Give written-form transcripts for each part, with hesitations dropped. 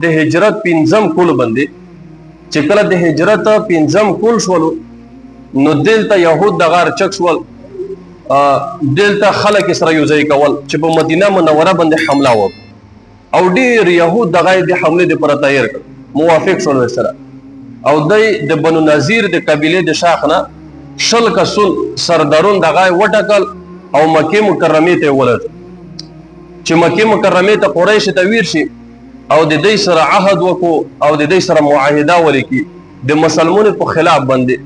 د هجرت پنځم کول باندې چې کله د هجرت پنځم کول شول نو دلته يهود د غار چک شول دلته خلک سره یو ځای کول چې په مدینه منوره باندې حمله وکړه او ډیر يهود د غای د حمله د پر تیار کړ موافق شول سره او د بنو نذیر د قبيله د شاخنه شل کسون سردارون د غای وټکل او مکه مکرمه ته ولر چې مکه مکرمه ته قریش ته ویر شي او د دې سره عهد وکړو او د دې سره معاهده ولیکي د مسلمانانو په خلاف باندې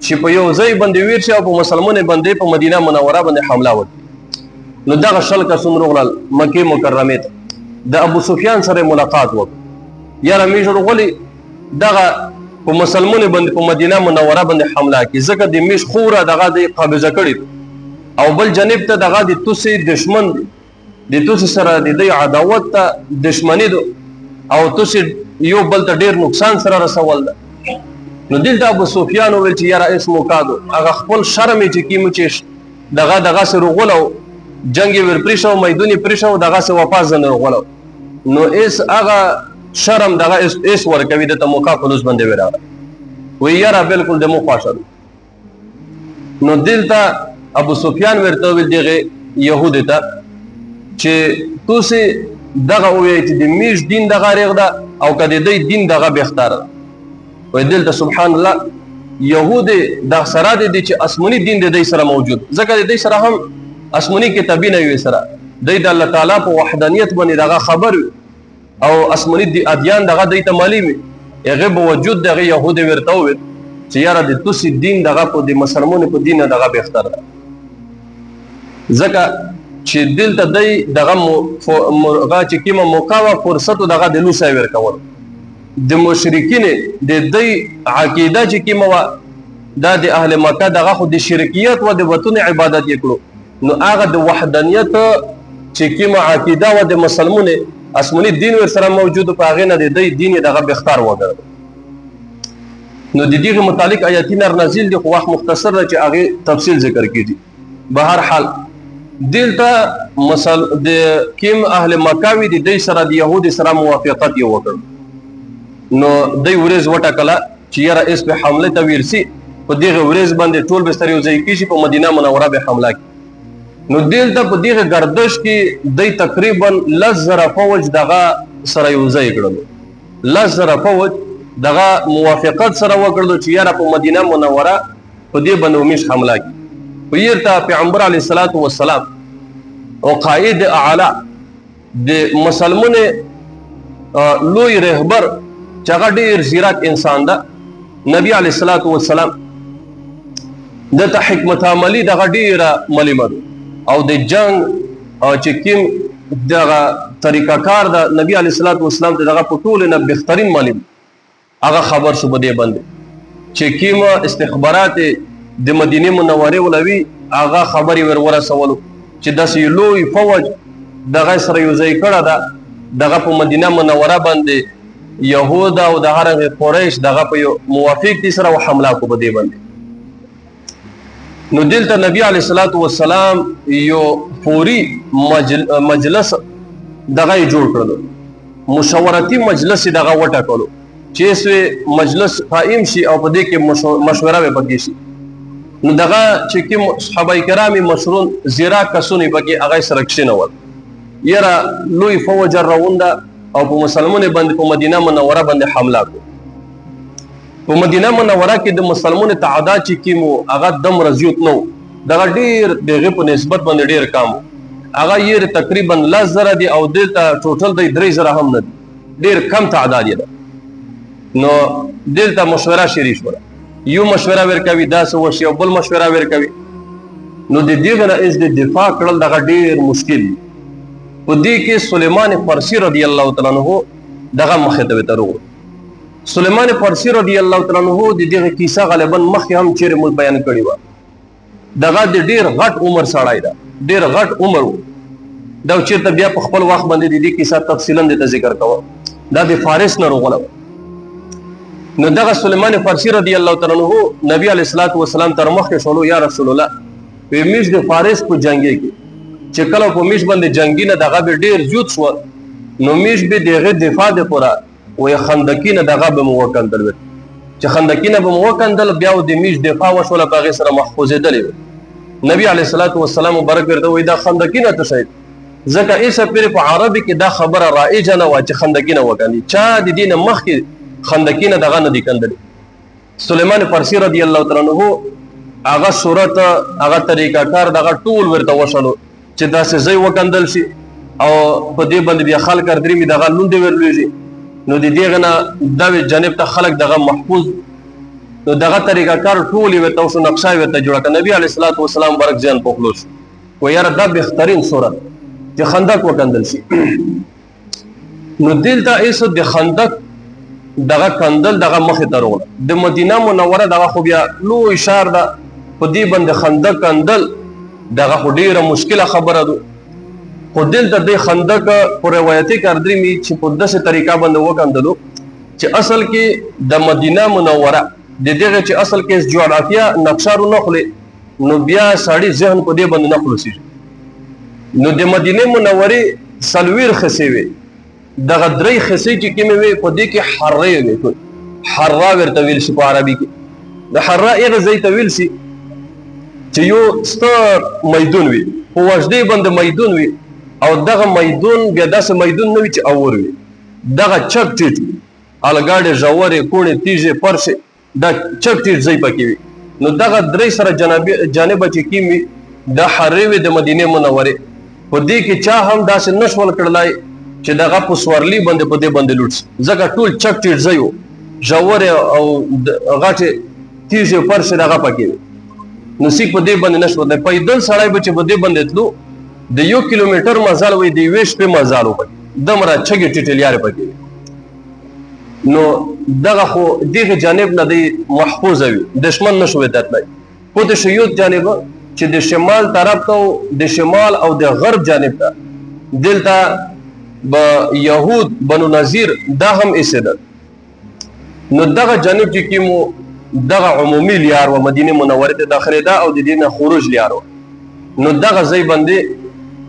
چې په یو ځای باندې ویر شي او په مسلمانانو باندې په مدینه منوره باندې حمله وکړي نو دغه شل کسون روغلل مکه مکرمه ته د ابو سفیان سره ملاقات وکړه یاره میشر غولي دغه په مسلمانانو باندې په مدینه منوره باندې حمله کوي ځکه د میش خوره دغه د قبضه کړي او بل جانب ته دغه د توسي دشمن د توسي سره د دې عداوت ته دشمنی دو او توسي یو بل ته ډیر نقصان سره رسول ده نو دلته ابو سفیان ویل چې یاره اس موکادو هغه خپل شرم چې کیمو چې دغه سره غولو جنگي ور پریشو میدونی پریشو دغه سره واپس نه غولو نو اس هغه شرم دغه اس ورکوي د موقع پولیس باندې وراله وی یاره بالکل د مو خواشل نو دلته ابو سفیان ورته ویل دغه يهود ته چې توسي دغه وی چې د میش دین دغه ریغ ده او کدی د دین دغه بهتر وی دلته سبحان الله يهود د سره دي چې اسمنی دین د دې سره موجود ځکه د دې سره هم اسمنی کتابی نه وي سره د الله تعالی په وحدانیت باندې دغه خبر او اسمنی دی ادیان دغه د ته معلومي هغه به وجود دغه يهود ورته وي چې یاره د توسي دین دغه په د مسلمانانو په دین دغه بهتر ده ځکه چې دلته دغه مرغا چې کیمه موقعه فرصت دغه د لوسه ور کول د مشرکین د دې عقیده چې کیمه د اهل مکه دغه خو د شرکیت او د وطن عبادت یکړو نو هغه د وحدانیت چې کیمه عقیده او د مسلمانانو اسمنی دین ور سره موجود په هغه نه د دې دین دغه بختار وګرځي نو د دې متعلق آیاتین نازل دي خو وخت مختصر ده چې هغه تفصیل ذکر کیږي بهر حال دلته مثال د کیم اهل مکاوی د دې سره د يهود سره موافقت یو وکړ نو د ورز وټکله چې یاره اس په حمله ته ورسي په دغه ورز باندې ټول بستر یو ځای کیږي په مدینه منوره به حمله کوي نو دلته په دغه گردش کې د تقریبا 10,000 فوج دغه سره یو ځای کړل 10,000 فوج دغه موافقت سره وکړل چې یاره په مدینه منوره په دې باندې مش حمله کوي ويرتا پیغمبر علیه الصلاۃ والسلام او قائد اعلی د مسلمانانو لوی رهبر چې هغه ډیر زیرک انسان ده نبی علیه الصلاۃ والسلام د ته حکمت عملی دغه ډیره معلومه او د جنگ او چې کوم دغه طریقه کار د نبی علیه الصلاۃ والسلام دغه په ټول نه بهترین معلوم هغه خبر شو بده باندې چې کوم استخبارات د مدینه منوره ولوي هغه خبري ورسولو چې داسې لوی فوج دغه سره یو ځای کړه ده دغه په مدینه منوره باندې يهود او د هرغه قریش دغه په موافق دي سره حمله کو بده باندې نو دلته نبی علیه الصلاۃ والسلام یو فوري مجلس دغه جوړ کړل مشاورتي مجلس دغه وټکلو چې سوی مجلس قائم شي او په دې کې مشوره وکړي شي نو دغه چې کوم صحابه کرام مشرون زیرا کسونی پکې هغه سره کښینه ول یاره لوی فوج راونده او په مسلمانانو باندې په مدینه منوره باندې حمله کو په مدینه منوره کې د مسلمانانو تعداد چې کیمو هغه دم رزيوت نو دغه ډیر دغه په نسبت باندې ډیر کم هغه یې تقریبا 10,000 دي او دلته ټوټل د 3,000 هم نه ډیر کم تعداد دی نو دلته مشوره شریک وره یو مشوره ورکوي دا سو وشي او بل مشوره ورکوي نو د دې غره از د دفاع کړل دغه ډیر مشکل په دې کې سليمان فارسی رضی الله تعالی عنہ دغه مخه ته ورغو سليمان فارسی رضی الله تعالی عنہ د دې کیسه غالبا مخه هم چیرې مول بیان کړی و دغه د ډیر غټ عمر سړای دا ډیر غټ عمر دا چیرته بیا په خپل وخت باندې د دې کیسه تفصیلا د ذکر کوم دا د فارس نه وروغله نو دغه سليمان فارسی رضی الله تعالی عنہ نبی علیہ الصلوۃ والسلام تر مخه شولو یا رسول الله په میش د فارس په جنگي کې چې کله په میش باندې جنگي نه دغه ډیر زیات شو نو میش به دغه دفاع د پورا وی خندقینه دغه به مو وکندل چې خندقینه به مو وکندل بیا د میش دفاع وشوله په هغې سره محفوظېدلې نبی علیه الصلاة والسلام مبارک ورته وایي دا خندقینه ته شئ ځکه ایسه پورې په عربي کې دا خبره رایجه نه وه چې خندقینه وکندي چا د دې نه مخکې خندقینه دغه نه دي کندلې سلیمان فارسي رضی الله تعالی عنه هغه صورت هغه طریقه کار دغه ټول ورته وشلو چې داسې ځای وکندل شي او په دې باندې بیا خلک دریمې دغه لوندې ورلوېږي نو د دې نه دغه جانب ته خلک دغه محفوظ نو دغه طریقه کار ټول یې ورته وشو نقشه یې ورته جوړه کړه نبي علیه الصلاة والسلام مبارک ځان پوښلو شو و یاره دا بهترین صورت چې خندق وکندل شي نو دلته ایسو د خندق دغه کندل دغه مخې ته راغله د مدینه منوره دغه خو بیا لوی ښار ده په دې باندې خندق کندل دغه خو ډیره مشکله خبره ده خو دلته د خندق په روایتي کاردرمي چې په داسې طریقه باندې وکندلو چې اصل کې د مدینه منوره د دغه چې اصل کې جغرافیه نقشه رو نخلي نو بیا سړی ذهن په دې باندې نه خلاصېږي نو د مدینه منورې څلوېښت خسې وي دغه درې خسې چې کومې وي په دې کې حرې وي حرا ورته ویل شي په عربي کې د حرا هغه ځای ته ویل شي چې یو ستر میدون وي په وژدې باندې میدون وي او دغه میدون بیا داسې میدون نه وي چې اور وي دغه چک ټیټ الګاډې ژورې کوڼې تیږې پرشې دا چک ټیټ ځای پکې وي نو دغه درې سره جانبه چې کوم وي دا حرې وي د مدینې منورې په دې کې چا هم داسې نشول کړلی چې دغه په سورلي باندې په دې باندې لوټ شي ځکه ټول چک ټیټ ځای و ژورې او غټې تیږې پرشې دغه پکې وي نو سیک په دې باندې نشو دی پیدل سړی به چې په دې باندې تلو د 1 کیلومتر مزال وي د 1 شپې مزال وکړي دمره چګې ټیټې لارې پکې نو دغه خو دغه جانب نه دی محفوظ وي دشمن نشو تتلی خو د شیوط جانب چې د شمال طرف ته د شمال او د غرب جانب ته دلته به یهود بنو نذیر دا هم ایسېدل نو دغه جانب چې کوم دغه عمومي لیار و مدینه منوره ته داخله ده او د دې نه خروج لیار و نو دغه ځای باندې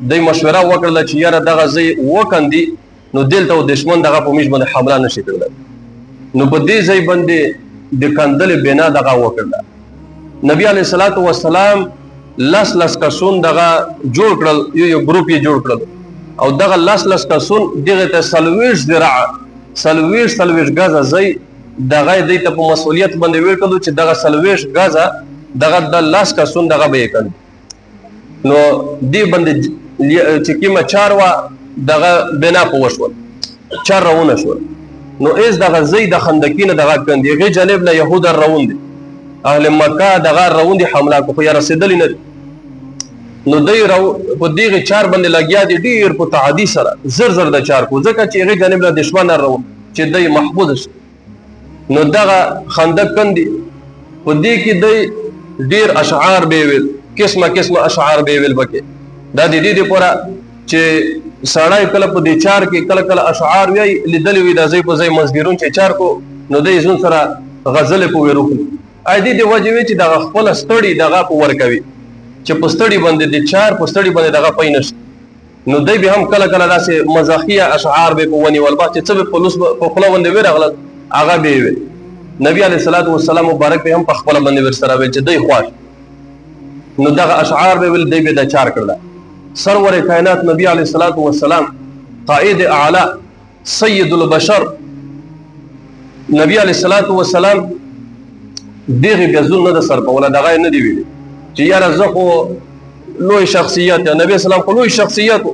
د مشوره وکړه چې یاره دغه ځای وکندي نو دلته دشمن دغه په میش باندې حمله نشي کولای نو په دې ځای باندې د کندل بنا دغه وکړه نبی علیه الصلاة والسلام لس کسون دغه جوړ کړل یو ګروپ یې جوړ کړل او دغه لس کسون دغه ته 40 ذراع 40 غزه ځای دغه دې ته په مسؤلیت باندې وکړو چې دغه 40 غزه دغه د لاس کسون دغه به کړ نو دې باندې چې کیمه 4 وا دغه بنا په وشول 4 راونه شو نو ایز دغه زید خندقینه دغه کندي غي جانب نه يهود روان دي اهل مکه دغه روان دي حمله کو یا رسیدل نه نو دای راو په دغه 4 باندې لګیا دي ډیر په تعدی سره زر د 4 کو ځکه چې غي جانب نه دشمن راو چې دای محفوظ شي نو دغه خندق کندي په دې کې د ډیر اشعار به ویل قسمه اشعار به ویل بکې دا د دې لپاره چې سړی کله په دې 4 کې کله اشعار وی لیدل وی د ځای په ځای مزګرون چې 4 کو نو د ایزون سره غزل په ورو اې دې وجه وی چې دغه خپل ستړي دغه په ور کوي چې په ستړي باندې د 4 په ستړي باندې دغه پینش نو دای به هم کله داسې مزاحیه اشعار به په ونی ولبا چې څه په لوس په خپل باندې ورغله هغه به وی نبی علیہ الصلوۃ والسلام مبارک به هم په خپل باندې ورسره وی چې دای خواش نو دغه اشعار به ول دی به د 4 کړل سرور کائنات نبی علیہ الصلوۃ والسلام قائد اعلی سید البشر نبی علیہ الصلوۃ والسلام دغه غزون نه سر په ولا دغه نه دی ویل چې یاره زه خو لوی شخصیت نبی اسلام خو لوی شخصیت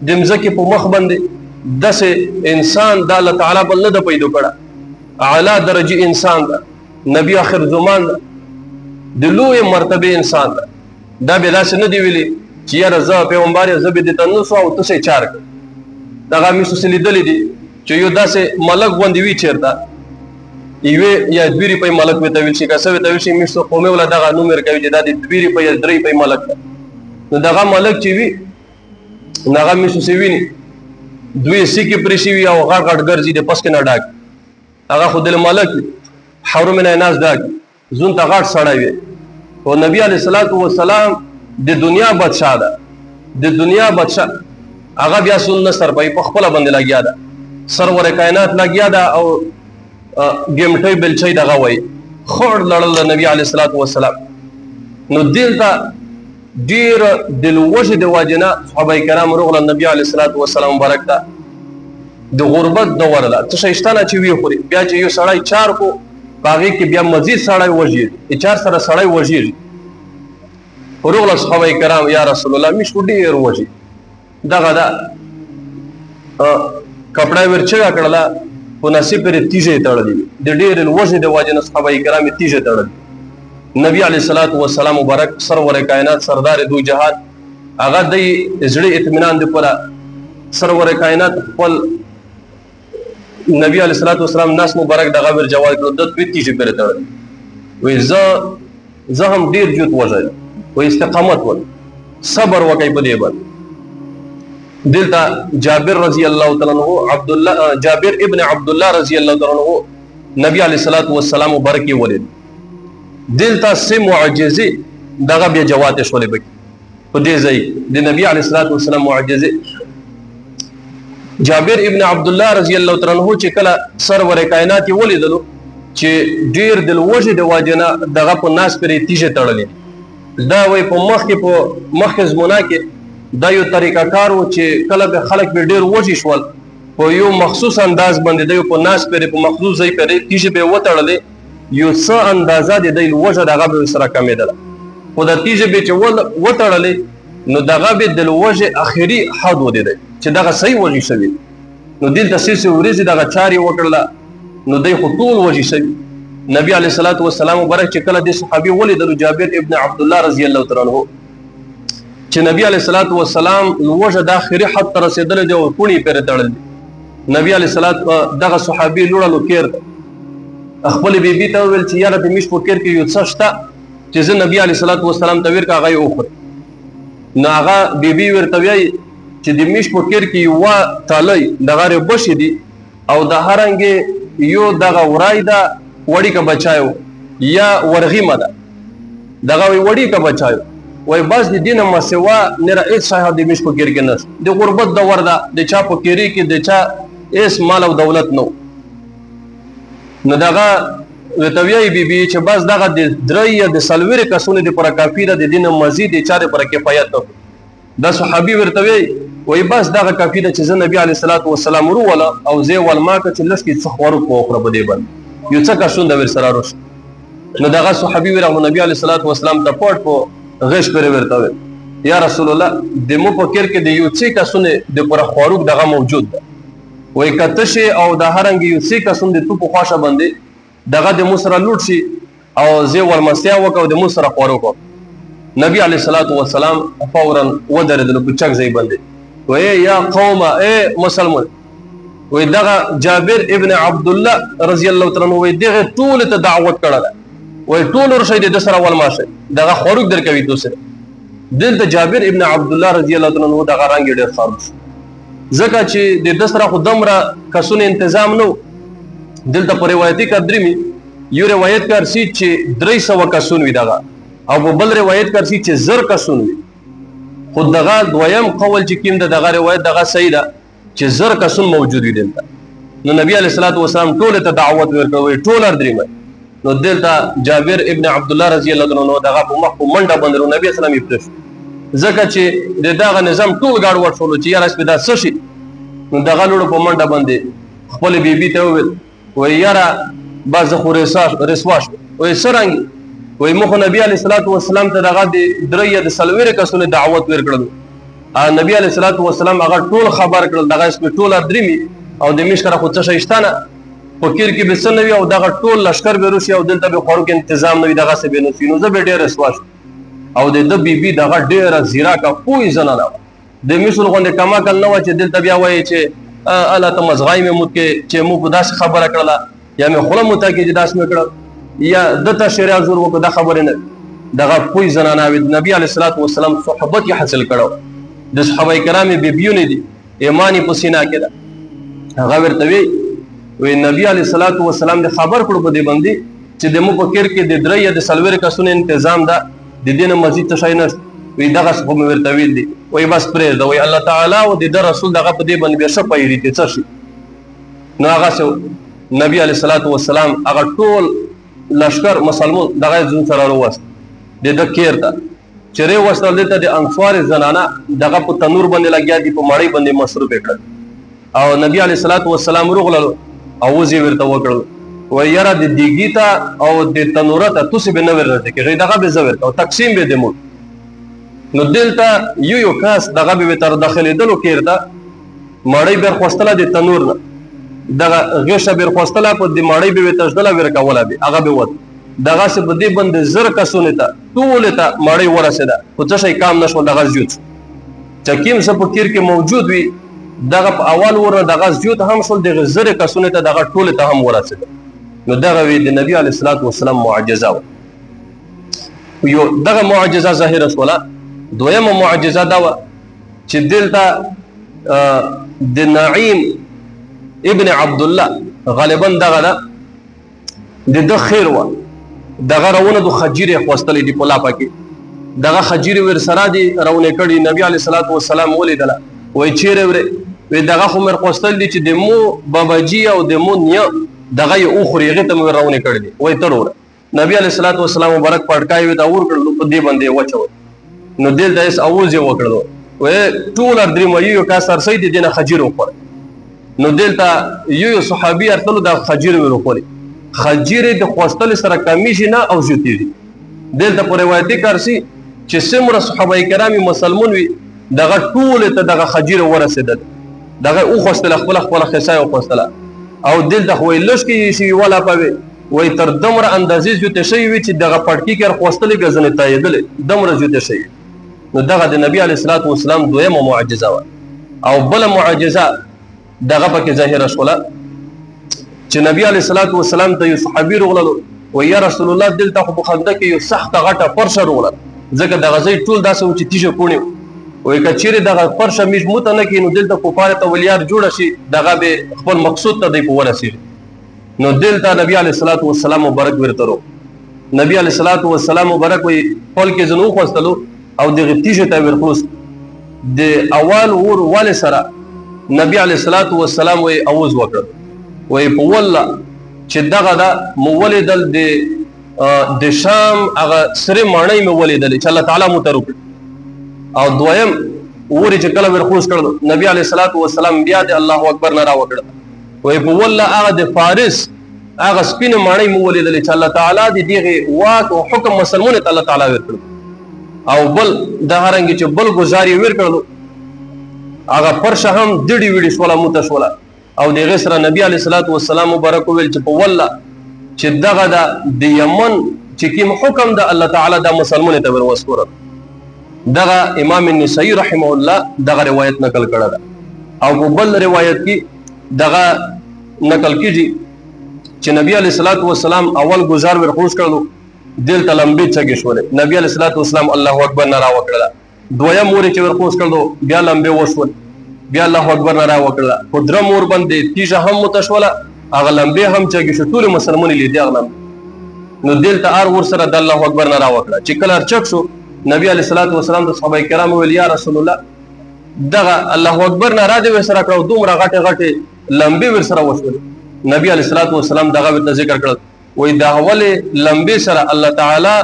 دمزه کې په مخ باندې داسې انسان د الله تعالی بل نه پیدا کړه اعلی درجه انسان ده نبی اخر زمان ده د لوی مرتبه انسان ده دا به داسې نه دی ویلي چې یاره زه پیغمبر زه به د تنسو او تاسو 4 دغه میسو سلیدلې دي چې یو داسې ملک غوندې وی چیرته ایوه یا دویری په ملک وته ویل شي کاسه وته ویل شي میسو قومه ولا دغه نومر کوي چې د دویری په یا درې په ملک نو دغه ملک چې وی نغه میسو سی ویني دوی سکی پرشي وی او غړ ګرځي د پس کې نه ډاک هغه خود له ملک حرم نه ناز ډاک زون ته غړ سړی وي او نبی علیہ الصلوۃ والسلام د دنیا بادشاہ ده د دنیا بادشاہ هغه بیا سن سر په خپل باندې لګیا ده سرور کائنات لګیا دا او ګیمټي بلچي دغه وای خور لړل نبی علیه الصلاۃ والسلام نو دلته ډیر دلوجه د واجنه صحابه کرام رغله نبی علیه الصلاۃ والسلام مبارک ته د غربت دور لا ته شیشتانه چې وی خوري بیا چې یو سړی چار کو باغی کې بیا مزید سړی وژي چار سره سړی وژي رغله صحابه کرام یا رسول الله مش ډیر وژي دغه دا کپڑا ورچا کړلا په نصیب پر تیجه تړلې د ډېر وجه د واجن صحابه کرام تیجه تړلې نبی علیه الصلاۃ والسلام مبارک سرور کائنات سردار دو جهان هغه د زړه اطمینان د پره سرور کائنات خپل نبی علیه الصلاۃ والسلام ناس مبارک دغه ور جواب کړ د تیجه پر تړلې وې زه هم ډېر جوت وژل و استقامت ول صبر وکي په دې باندې دلته جابر رضی الله تعالی عنہ جابر ابن عبد الله رضی الله تعالی عنہ نبی علیہ الصلوۃ والسلام مبارک ولید دلته سه معجزه دغه بیا جوات شولې بکی په دې ځای د نبی علیہ الصلوۃ والسلام معجزه جابر ابن عبد الله رضی الله تعالی عنہ چې کله سرور کائنات ولیدلو چې ډیر دل وجه د واجنه دغه په ناس پرې تیجه تړلې دا وای په مخ کې زمونه کې دا یو طریقه کار و چې کله به خلک به ډیر وږي شول په یو مخصوص انداز باندې د یو په ناس پرې په مخصوص ځای پرې تیجه به وتړلې یو څه اندازه د دې وجه دغه به سره کمېدله خو د تیجه به چې وتړلې نو دغه به د وجه اخري حد ودی چې دغه صحیح وږي شوی نو دلته سیسه ورزي دغه چاري وکړله نو دای خو ټول وږي شوی نبی علیه الصلاۃ والسلام مبارک چې کله د صحابي ولیدلو جابر ابن عبد الله رضی الله تعالی عنہ چې نبی علیه الصلاۃ والسلام وجه د اخري حد تر رسیدل دی او پونی پر تړل نبی علیه الصلاۃ دغه صحابي لوړلو کېر خپل بیبي ته ویل چې یاره د مش په کېر کې یو څه شته چې زه نبی علیه الصلاۃ والسلام ته ورکا غي اوخر نو هغه بیبي ورته وی چې د مش په کېر کې یو تالی دغه ربشي دي او د هرنګ یو دغه ورای دا وړي کا بچایو یا ورغی مده دغه وړي کا بچایو وای بس د دینه مسوا نه رئیس صاحب د مش په کېر کې نس د غربت د وردا د چا په کېری کې د چا اس مال او دولت نو دغه وتوی بیبي چې بس دغه د درې د سلویر کسونه د پر کافی د دینه مزید چاره پر کفایت نو د صحابي ورتوی وای بس دغه کافی د چې نبی علی صلوات و سلام ورو ولا او زه ول ما ک چې لس کې څخ ورو کو خبر بده بل یو څه کښون د ور سره روش نو دغه صحابي ورغه نبی علی صلوات و سلام ته پټ په غش پر ورته یا رسول الله د مو فکر کې د یو څه کښونه د پر خوروق دغه موجود ده وای کتشه او د هرنګ یو څه کښون د تو په خواشه باندې دغه د مصر لوټ شي او زه ول مستیا وکاو د مصر خوروق نبی علی صلوات و سلام فورا ودرېدل په چک ځای باندې وای یا قوم اے مسلمان وای دغه جابر ابن عبد الله رضی الله تعالی عنہ وای دغه ټول ته دعوت کړه وای ټول ورشي د سره ول ماشه دغه خوروق درکوي دوسره دلته جابر ابن عبد الله رضی الله تعالی عنہ دغه رنگ ډېر خالص زکه چې د دسره خدامره کسونه تنظیم نو دلته په روایتي کدرمي یو روایت کارسي چې 300 کسونه وي دغه او بل روایت کارسي چې زر کسونه وي خود دغه دویم قول چې کیم دغه روایت دغه صحیح ده چې زر کسون موجود دي دلته نو نبی علیہ الصلوۃ والسلام ټول ته دعوت ورکوي ټول درېمه نو دلته جابر ابن عبد الله رضی الله عنه دغه په مخ په منډه باندې نبی اسلام یې پرش ځکه چې دغه نظام ټول گاډ ورشول چې یاره سپدا سشي نو دغه لور په منډه باندې خپل بیبي ته وویل وای یاره باز خو رسواش وای سرنګ وای مخ نبی علیہ الصلوۃ والسلام ته دغه د درې د سلویر کسونه دعوت ورکړل نبی علیہ الصلوۃ والسلام هغه ټول خبر کړل دغه سپ ټول درېمي او د مشکره خو څه شیشتانه فکر کې بسنوي او دغه ټول لشکر به روشي او دلته به خوروق تنظیم نوي دغه سبه نو سينو زه به ډېر رسواش او د بیبي دغه ډېر زیرا کا کوئی زنانه د مشر غونډه کما کل نو چې دلته بیا وایي چې الا ته مزغای مې مت کې چې مو په داس خبره کړله یا مې خله مت کې چې داس مې کړل یا دته شریعه زور وکړه د خبره نه دغه کوئی زنانه نبی علیہ الصلوۃ والسلام صحبت یې حاصل کړو د صحابه کرام بیبيونه دي ایمانی پسینا کې دا هغه ورته وی نبی علیہ الصلوۃ والسلام د خبر کړو په دې باندې چې د مو فکر کې د درې د سلویر کسونه تنظیم ده د دینه مزید تشای نه وی دغه څه مې ورته ویل دي وی بس پرې دا وی الله تعالی او د رسول دغه په دې باندې به څه پایری ته څه شي نو هغه نبی علیه الصلاۃ والسلام هغه ټول لشکر مسلمان دغه ځون سره وروست د کیر ته چیرې وستل دته د انصار زنانه دغه په تنور باندې لګیا دي په مړی باندې مصروف کړ او نبی علیه الصلاۃ والسلام روغلل او زی ورته وکړل و یاره د دیګی ته او د تنور ته تاسو به نه ورته کې دغه به زور او تقسیم به دمو نو دلته یو کاس دغه به تر داخلي دلو کېرته مړی بیر خوستله د تنور نه دغه غیشه بیر خوستله په د مړی به تجدله ور کوله به هغه به وت دغه څه په دې باندې زر کسونه ته ټول ته مړی ورسېده خو څه شي کام نشو دغه زیوت چکیم څه په کیر کې موجود وي دغه په اول ور دغه زیوت هم شول دغه زر کسونه ته دغه ټول ته هم ورسېده نو دغه وی د نبی علیه الصلاۃ والسلام معجزه یو دغه معجزه ظاهره شوله دویمه معجزه دا و چې دلته د نعیم ابن عبد الله غالبا دغه د خیر و دغه رونه د خجیره خوستلې دی په لاپه کې دغه خجیره ور سره دی رونه کړي نبی علی صلوات و سلام ولیدله وای چیرې ور دغه خو مر خوستل دي چې د مو باباجی او د مو نیا دغه یو خوريغه ته مر رونه کړي دی وای تر نبی علی صلوات و سلام مبارک پړکای وي دا ور کړل په دې باندې وچو نو دل داس اوز یو وکړو وې ټول درې مې یو کا سرسې دي نه خجیر وکړ نو دلته یو صحابي ارتلو دا خجیر ورکړي خجیر د خوستل سره کمی شي نه او جوتیږي دلته په روایتي کارسي چې سمره صحابه کرامي مسلمان وي دغه ټول ته دغه خجیر ورسېدل دغه او خوستل خپل خسای او خوستل او دلته خو لږ کې شي ولا پوي وای تر دمر اندازې جوته شي وي چې دغه پټکی کې خوستلې غزنه تایدل دمر جوته شي نو دغه د نبی علیه الصلاۃ والسلام دویمه معجزه و او بل معجزه دغه پکې ظاهره شوله چې نبی علیه الصلاۃ والسلام ته یو صحابي رغلل و یا رسول الله دلته خو په خنده کې یو سخت غټه فرشه رغلل ځکه دغه ځای ټول داسې و چې تیژه کونی وای کچېره دغه فرشه میش موته نه کې نو دلته کفاره ته ولیار جوړ شي دغه به خپل مقصود ته دی په ورسېږي نو دلته نبی علیه الصلاۃ والسلام مبارک ورته نبی علیه الصلاۃ والسلام مبارک وي خپل کې زنو خوستلو او دغه تیژه ته ورخلوص د اول ور ول سره نبی علیه الصلاۃ والسلام وي اوز وکړ وي په والله چې دغه دا مولدل د شام هغه سره مانای مولدل چې الله تعالی متروک او دویم ور چې کله ورخلوص کړ نبی علیه الصلاۃ والسلام بیا د الله اکبر نه را وکړ وي په والله هغه د فارس هغه سپین مانای مولدل چې الله تعالی دغه واک او حکم مسلمان ته الله تعالی ورکړ او بل د هرنګ چې بل گزاري ورکړلو هغه پرشه هم دړي وړي شولا متشولا او د غسر نبی علیه الصلاۃ والسلام مبارک ویل چې په والله چې دغه د یمن چې کوم حکم د الله تعالی د مسلمان ته ور وسکور دغه امام النسائی رحمه الله دغه روایت نقل کړه ده او په بل روایت کې دغه نقل کیږي چې نبی علیه الصلاۃ والسلام اول گزار ورخوش کړلو دل تلمبي چګې شولې نبی علیه الصلاۃ والسلام الله اکبر نه را وکړه دویم مور چې ورخوش کړلو بیا لمبه وشول بیا الله اکبر نه را وکړه په درم مور باندې تیجه هم متشوله هغه لمبه هم چګې شو ټول مسلمانې لیدي هغه نو دل ته ار ور سره د الله اکبر نه را وکړه چې کله چک شو نبی علیه الصلاۃ والسلام د صحابه کرام ویل یا رسول الله دغه الله اکبر نه را دې وسره کړو دومره غټه غټه لمبه ور سره وشول نبی علیه الصلاۃ والسلام دغه ذکر کړ وې دا حواله لمبه سره الله تعالی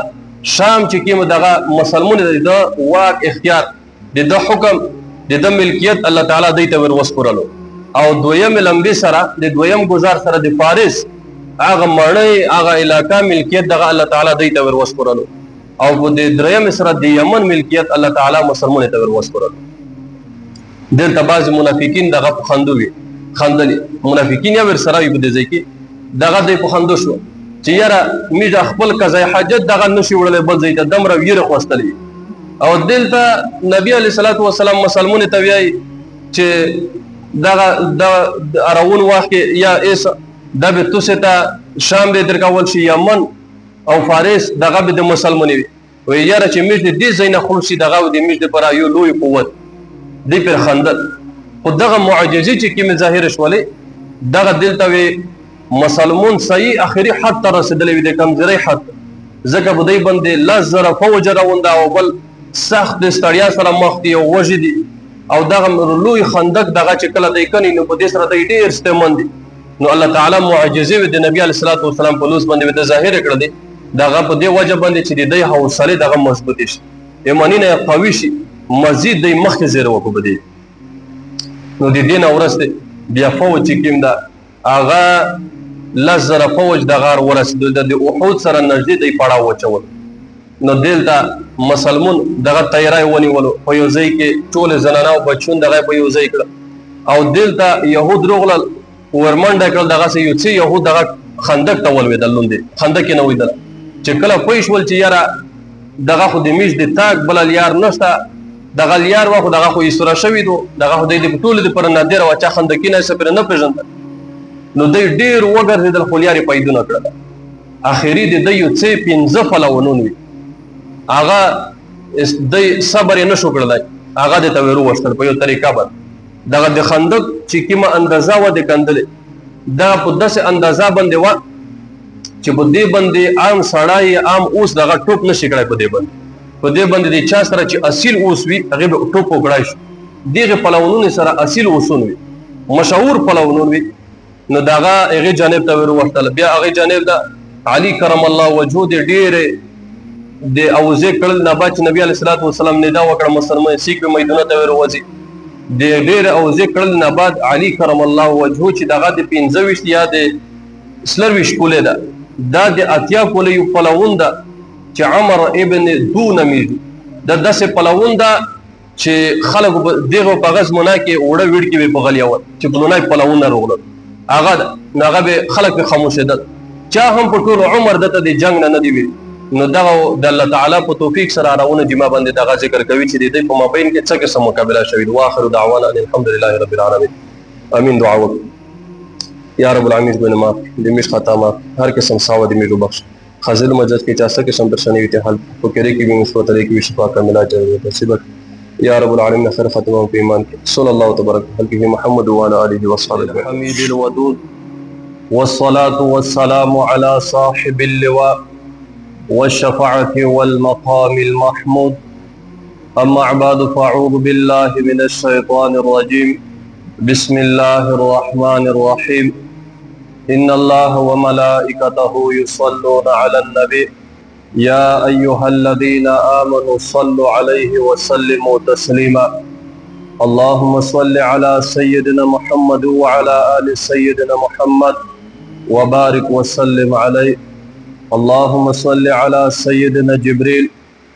شام چې کوم دغه مسلمان د واک اختیار د حکم د ملکیت الله تعالی دې ته ور وسپورلو او دویم لمبه سره د دویم گزار سره د فارس هغه مړی هغه علاقہ ملکیت دغه الله تعالی دې ته ور وسپورلو او د دریم سره د یمن ملکیت الله تعالی مسلمان ته ور وسپورلو دلته بعض منافقین دغه خندوي خندلي منافقین یا ور سره یو د ځکه دغه د خندو شو چې یاره میږه خپل قضای حاجت دغه نشي وړل بل ځای ته دمره ویره خوستلی او دلته نبی علیه الصلاۃ والسلام مسلمان ته ویای چې دغه د اراون واخ یا ایس د به توسه ته شام به درکول شي یمن او فارس دغه به د مسلمانې وي یاره چې میږه دې ځای نه خلصي دغه د میږه پر یو لوی قوت دې پر خندل خو دغه معجزې چې کوم ظاهر شولې دغه دلته وی مسلمون صحیح اخري حد ته رسیدلې د کمزوري حد ځکه په دې باندې لزر فوج راوندا او بل سخت ستړیا سره مخ دي او وجدي او دغه لوی خندق دغه چې کله د کني نو په دې سره د ډیر استمن دي نو الله تعالی معجزې د نبی علیه الصلاۃ والسلام په لوس باندې د ظاهر کړ دي دغه په دې وجه باندې چې د دې حوصله دغه مضبوط شي ایمانی نه قوي شي مزید د مخ زیره وکړي بدی نو د دین اورسته بیا فوج چې کیم دا هغه لزر فوج د غار ورسېدل د احد سره نږدې دی پړاو وچول نو دلته مسلمون دغه تیاری ونیولو په یو ځای کې ټول زنانه او بچون دغه په یو ځای کړ او دلته يهود روغلل ورمنډه کړل دغه سې یو څه يهود دغه خندق ته ولوېدل لوندې خندق نه وېدل چې کله پوه شول چې یاره دغه خو د میش د تاک بل یار نشته دغه لیار واخو دغه خو یې سره شوی دو دغه خو د ټول د پر نادر او چا خندقینه سپر نه پیژندل نو دوی ډیر وګرځیدل خو لیارې پیدا نه کړل اخري د دوی یو څه 15 فلونون وي هغه د صبر نه شو کړلای هغه د تویرو وشتل په یو طریقه باندې دغه د خندق چې کومه اندازه و د کندلې دا په داسې اندازه باندې و چې په دې باندې عام سړی عام اوس دغه ټوپ نشي کړای په دې باندې په دې باندې د چا سره چې اصیل اوس وي هغه به ټوپ وکړای شي دغه پلوونو سره اصیل اوسون وي مشهور پلوونو وي نو دغه هغه جانب ته ور وختل بیا هغه جانب دا علي کرم الله وجهه د ډېر د اوزه کړل نه باچ نبی علیه الصلاۃ والسلام ندا وکړ مسلمان سیک په میدان ته ور وځي د ډېر اوزه کړل نه بعد علي کرم الله وجهه چې دغه د 15 یا د سلرويش کوله دا د اتیا کوله یو پلوون دا چې عمر ابن دون میدو د داسې پلوون دا چې خلک دغه په غز منا کې وړه وړ کې په غلیاو چې بلونای پلوون نه روغله هغه به خلک به خاموشه ده چا هم په ټول عمر دته د جنگ نه دی وی نو دغه د الله تعالی په توفیق سره راونه جما باندې دغه ذکر کوي چې د دې په مابین کې څه قسم مقابله شوی او اخر دعوانا الحمدلله رب العالمین امین دعا وکړه یا رب العالمین ګونه ما د مش خطا ما هر قسم ساو د میرو بخش خازل مجد کې چا څه قسم پرشانی وي ته حل فکرې کې به مثبت لري کې شفا کامله جوړه تصيبك يا رب العالمين خير ختمه في إيمانك صلى الله تبارك وتعالى محمد وعلى آله وصحبه الحميد الودود والصلاة والسلام على صاحب اللواء والشفاعة والمقام المحمود أما بعد فأعوذ بالله من الشيطان الرجيم بسم الله الرحمن الرحيم إن الله وملائكته يصلون على النبي يا أيها الذين آمنوا صلوا عليه وسلموا تسليما اللهم صل على سيدنا محمد وعلى آل سيدنا محمد وبارك وسلم عليه اللهم صل على سيدنا جبريل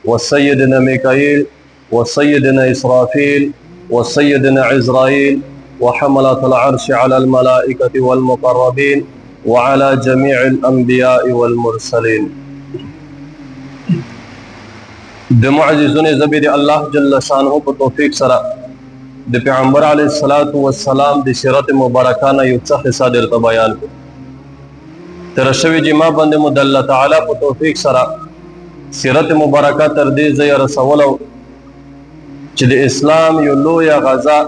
وسيدنا ميكائيل وسيدنا إسرافيل وسيدنا عزرائيل وحملة العرش على الملائكة والمقربين وعلى جميع الأنبياء والمرسلين د معجزون زبیر الله جل شانه په توفیق سره د پیغمبر علیه الصلاۃ والسلام د سیرت مبارکانه یو څه حصہ درته بیان تر شوی جما باندې مد الله تعالی په توفیق سره سیرت مبارکه تر دې ځای رسولو چې د اسلام یو لوی غزا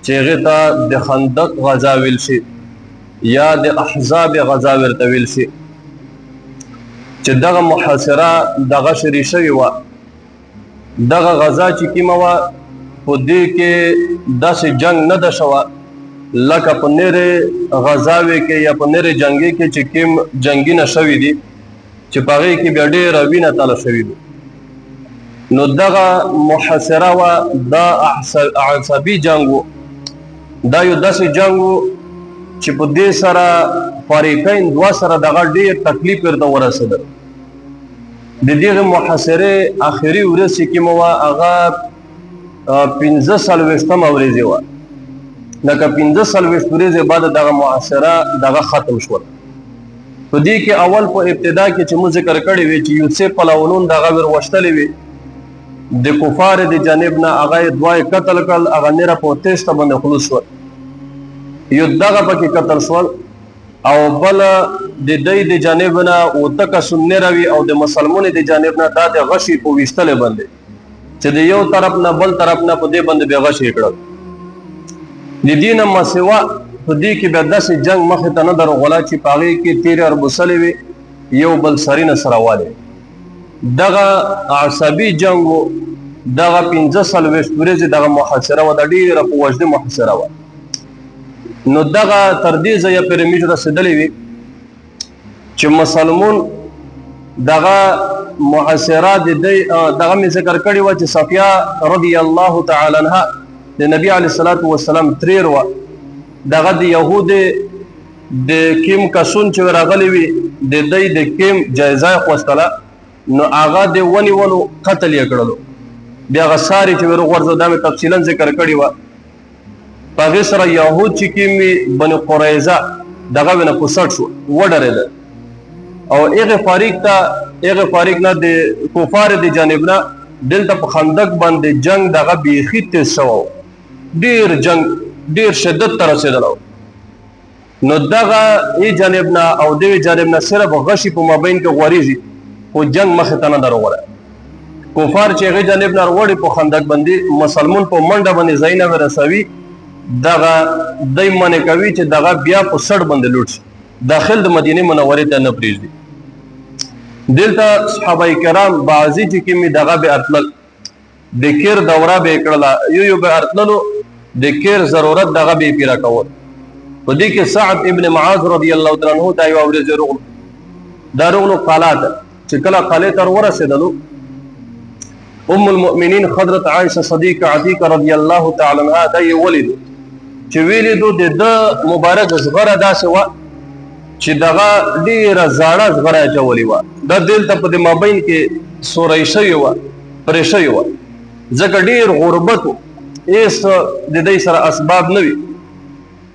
چې هغه ته د خندق غزا ویل شي یا د احزاب غزا ورته ویل شي چې دغه محاصره دغه شری شوی و دغه غزا چې کیمه و په دې کې داسې جنگ نه ده شوه لکه په نورې غزاوې کې یا په نورې جنګي کې چې کوم جنګونه شوي دي چې په هغې کې بیا ډېره وینه تاله شوي دي نو دغه محاصره وه دا عصبي جنګ و دا یو داسې جنګ و چې په دې سره فریقین دوه سره دغه ډېر تکلیف ورته ورسېدل د دغه محاصرې آخري ورځ چې کومه وه هغه 15 ورځې وه لکه 15 ورځې بعد دغه محاصره دغه ختم شول په دې کې اول په ابتدا کې چې موږ ذکر کړی وی چې یو څه پلوونون دغه ور وشتلې وي د کفار د جانب نه هغه دوه قتل کړل هغه نره په تېسته باندې خلوص شول یو دغه پکې قتل شول او بل د دې د جانب نه او تک سنن راوي او د مسلمانانو د جانب نه د غشي په وشتلې باندې چې د یو طرف نه بل طرف نه په دې باندې به غشي کړل د دینه مسوا په دې کې به داسې جنگ مخ ته نه درغلا چې پاغي کې تیر اربسلې وي یو بل سرینه سرواله دغه عصبي جنگ دغه 15 ورځې دغه محاصره و د ډیره په وجد محاصره و نو دغه تر دې ځایه پورې موږ رسېدلي وي چې مسلمون دغه محاصره د دې دغه مې ذکر کړی و چې صفیه رضی الله تعالی عنها د نبی علیه الصلاۃ والسلام تریر و دغه د یهود د کیم کسون چې راغلی وي د دې د کیم جایزه خوستله نو هغه د ونیولو قتل یې کړلو بیا هغه ساري چې ورغورځو دا مې تفصیلا ذکر کړی و په هغې سره یهود چې کوم وي بني قریظه دغه ونه په سټ شو وډرېده او هغه فاریق نه د کفار د جانب نه دلته په خندق باندې جنگ دغه بیخي تیز شو ډیر شدت ته رسېدلی نو دغه ای جانب نه او دغه جانب نه صرف غشي په مابین کې غوړېږي خو جنگ مخې ته نه دروغله کفار چې هغې جانب نه وړي په خندق باندې مسلمون په منډه باندې ځای نه ورسوي دغه دی منې کوي چې دغه بیا په سړ باندې لوټ شي داخل د مدینه منورې ته نه پرېږدي دلته صحابه کرام بعضي چې کومې دغه به ارتلل د کیر دوره به یې کړله یو به ارتللو د کیر ضرورت دغه به یې پیره کول په دې کې سعد ابن معاذ رضی الله تعالی عنه ته یوه ورځ راغلو قلعه ته چې کله قلعې ته ورسېدلو ام المؤمنین حضرت عائشه صدیقه عتیقه رضی الله تعالی عنها دا یې ولیدو چې ویلیدو د ده مبارک زغره داسې وه چې دغه ډېره زاړه زغره یې اچولې وه دا دلته په د مابین کې سوری شوې وه پرې شوې وه ځکه ډېر غربت و هېڅ د دې سره اسباب نه وي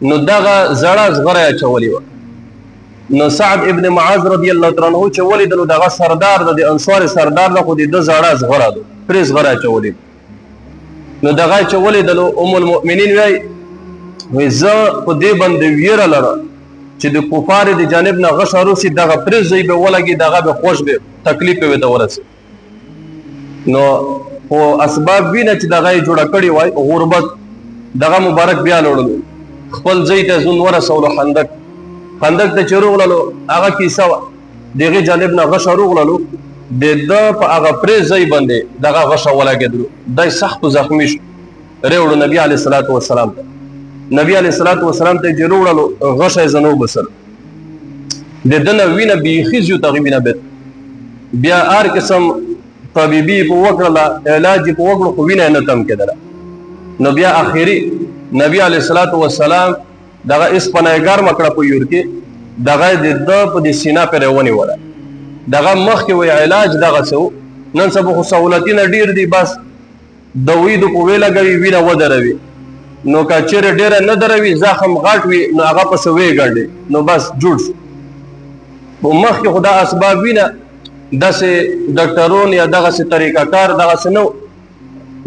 نو دغه زړه زغره یې اچولې وه نو سعد ابن معاذ رضی الله تعالی عنه چې ولیدلو دغه سردار د انصار سردار نه خو د ده زړه زغره ده پرې زغره اچولې نو دغه چې ولیدلو ام المؤمنین وایي زه په دې باندې ویره لرم چې د کفار د جانب نه غش روسي دغه پرې ځای به ولګي دغه به خوش به تکلیف به ورته ورسي نو خو اسباب وینه چې دغه یې جوړه کړې وای غربت دغه مبارک بیا لوړلو خپل ځای ته ځون ورسولو خندق ته چې روغللو هغه کیسه وه د هغې جانب نه غشه روغللو د ده په هغه پرې ځای باندې دغه غشه ولګېدلو دی سخت زخمي شو ریوړو نبي علیه الصلاة والسلام ته نبی علیه الصلاة والسلام ته چې روغړلو غشه یې ځنه وبسل د ده نه وینه بیخي زیوت هغې وینه بیا هر قسم طبیبي یې په وکړله علاج یې په وکړو خو وینه یې نه تم کېدله نو بیا اخري نبی علیه الصلاة والسلام دغه اسپنه یې ګرمه کړه په یور کې دغه یې د ده په دې سینه پرې ونیوله دغه مخکې وایي علاج دغسې و نن سبا خو سهولتونه ډېر دي بس دویدو په ویې لګوي وینه ودروي نو که چیرې ډېره نه دروي زخم غټ وي نو هغه پسې ویې ګنډي نو بس جوړ شو مخکې خو دا اسباب وینه داسې ډاکټرون یا دغسې طریقه کار دغسې نه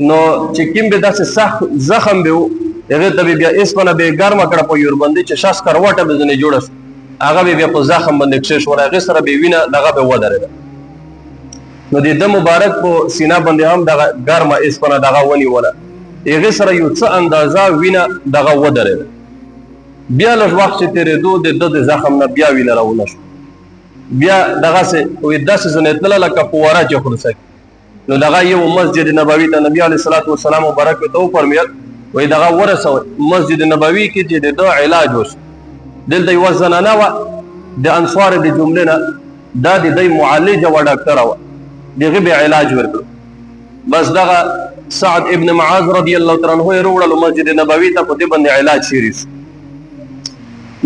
نو چې کوم به داسې سخت زخم به و هغې ته به بیا اسپنه به یې ګرمه کړه په یور باندې چې شس کروټه به ځینې جوړه شو هغه به بیا په زخم باندې کښېښوله هغې سره به وینه دغه به ودرېده نو د ده مبارک په سینه باندې هم دغه ګرمه اسپنه دغه ونیوله هغې سره یو څه اندازه وینه دغه ودرېده بیا لږ وخت چې تېرېدو د ده د زخم نه بیا وینه راونه شو بیا دغسې داسې ځنې تلله لکه فواره چې خلاصه نو دغه یو مسجد نبوي ته نبي علیه الصلاة والسلام مبارک ته وفرمیل وایي دغه ورسوئ مسجد نبوي کې چې د ده علاج وشو دلته یوه زنانه وه د انصار د جملې نه دا د دی معالجه وه ډاکټره وه د هغې به علاج ورکړو بس دغه سعد ابن معاذ رضی الله تعالی عنه یې روړلو مسجد نبوي ته په دې باندې علاج شروع شو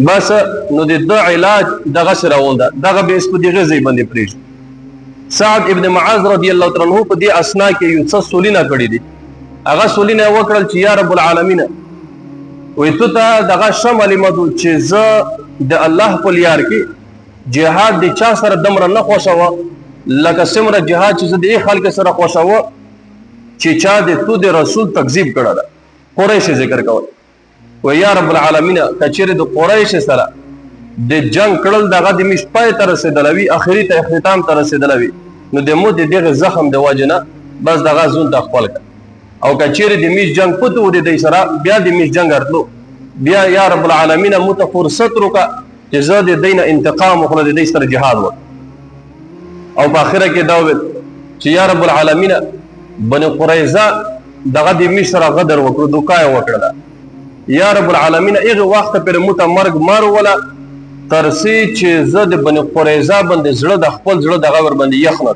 بس نو د ده علاج دغسې روان ده دغه به په دغې ځای باندې پرېږدي سعد ابن معاذ رضی الله تعالی عنه په دې اسنا کې یو څه سولینه کړي دي هغه سولینه یې وکړل چې یا رب العالمینه وایي تو ته دغه ښه معلومه ده چې زه د الله په لیار کې جهاد د چا سره دومره نه خوښوه لکه څومره جهاد چې زه د دې خلکو سره خوښوه چې چا د تو د رسول تکذیب کړی ده قریش ذکر کول وایي یا رب العالمینه که چیرې د قریش سره د جنگ کړل دغه د میش پای ته رسېدلی وي اخري ته اختتام ته رسېدلی وي نو د مو د دغې زخم د وجې نه بس دغه زون ته خپل کړه او که چیرې د میش جنگ پته و د دوی سره بیا د میش جنگ ارتلو بیا یا رب العالمینه مو ته فرصت وکړه چې زه د دوی نه انتقام وکړم د دوی سره جهاد وکړم او په آخره کې دا وویل چې یا رب العالمینه بني قریظه دغه د میش سره غدر وکړو دوکه یې وکړله یا رب العالمین هغه وخت پر موته مرګ مار ولا ترسي چې زه د بني قریظه باندې زړه د خپل زړه دغه ور باندې یخنه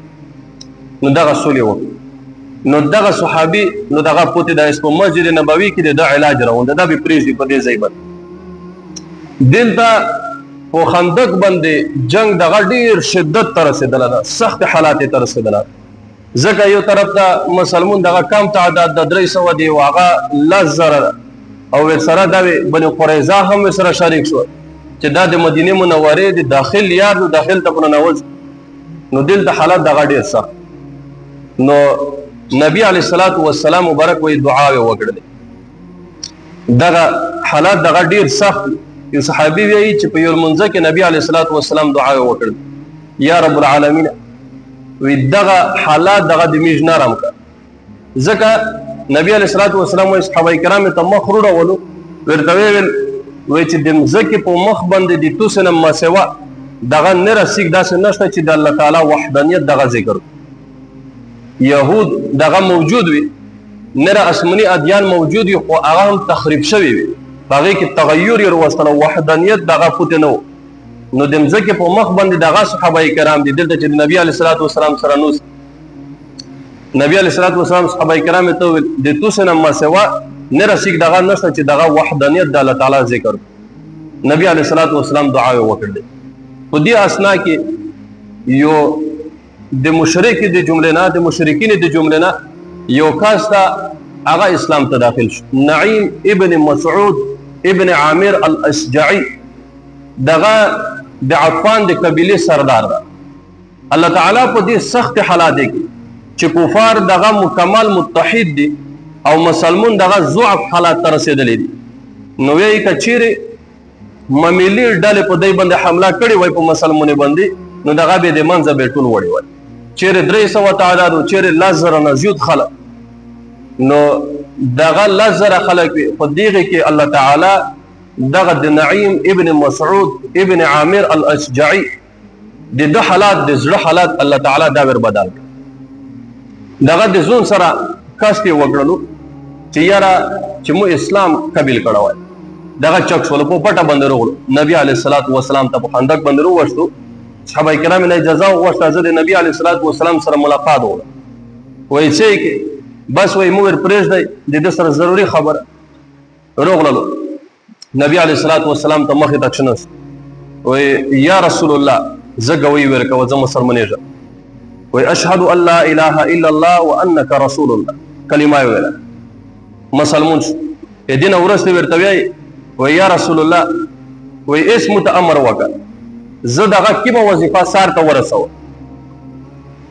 نو دغه سولې و نو دغه صحابي نو دغه پوتې د اسپه مسجد نبوي کې د علاج راوند دا به پریږدي په دې ځای باندې دلته په خندق باندې جنگ دغه ډیر شدت تر رسیدله ده سخت حالات تر رسیدله ځکه یو طرف ته مسلمان دغه کم تعداد د 300 دی واغه لزر او سره د بني قریظه هم سره شریک شو چې دا د مدینه منوره د داخل یار د داخل ته په نوځ نو دلته حالات دغه ډیر سخت نو نبی علیه الصلاۃ والسلام مبارک وی دعا وکړه دغه حالات دغه ډیر سخت یو صحابي وی چې په یو منځ کې نبی علیه الصلاۃ والسلام دعا وکړه یا رب العالمین وی دغه حالات دغه د میج نرم کا ځکه نبی علیه الصلاۃ والسلام او صحابه کرام ته مخ وروړو ورته وی چې د مزکه په مخ باندې د توسنه ما سوا دغه نه رسیک داسې نشته چې د الله تعالی وحدانیت دغه ذکر يهود دغه موجود وي نره اسمنی ادیان موجود وي خو هغه هم تخریب شوی وي هغه کې تغیر وروستل وحدانیت دغه پته نو نو د مزکه په مخ باندې دغه صحابه کرام دي دلته چې نبی علیه الصلاۃ والسلام سره نو نبی علیه الصلاۃ والسلام صحابه کرام ته د توسنه ما سوا نه رسیک دغه نشته چې دغه وحدانیت د الله تعالی ذکر نبی علیه الصلاۃ والسلام دعا وکړه په دې اسنا کې یو د مشرک د جمله نه د مشرکین د جمله نه یو کاس ته هغه اسلام ته داخل شو نعیم ابن مسعود ابن عامر الاشجعي دغه د عطفان د قبيله سردار ده الله تعالی په دې سخت حالات کې چې کفار دغه مکمل متحد دي او مسلمان دغه ضعف حالات تر رسیدلې دي نو یې کچيره مملی ډلې په دې باندې حمله کړې وای په مسلمانې باندې نو دغه به د منځ به ټول وړي وای چیرې 300 تعداد او چیرې لزر نه زیات خلک نو دغه لزر خلک په دغه کې الله تعالی دغه د نعیم ابن مسعود ابن عامر الاشجعي د دو حالات د زړه حالات الله تعالی دا ور بدل دغه د زون سره کاستي وګړلو چې یاره چې مو اسلام قبول کړو دغه چک شول په پټه باندې وروړو نبی علیه الصلاۃ والسلام ته په خندق باندې وروښتو صحابه کرام نه اجازه وغوښته چې نبی علیه الصلاۃ والسلام سره ملاقات وکړه وایي چې بس وایي مو ور پرېږدئ د دې سره ضروري خبره وروغللو نبی علیه الصلاۃ والسلام ته مخې ته کښېناست وایي یا رسول الله زه ګوی ورکوه زه مسلمانېږم وایي اشهد ان لا اله الا الله وانک رسول الله کلمه یې ویله مسلمون شو دینه ورسته ورته وایي وی یا رسول الله وی اسم متامر وکړه زه دغه کیمه وظیفه سار ته ورسوه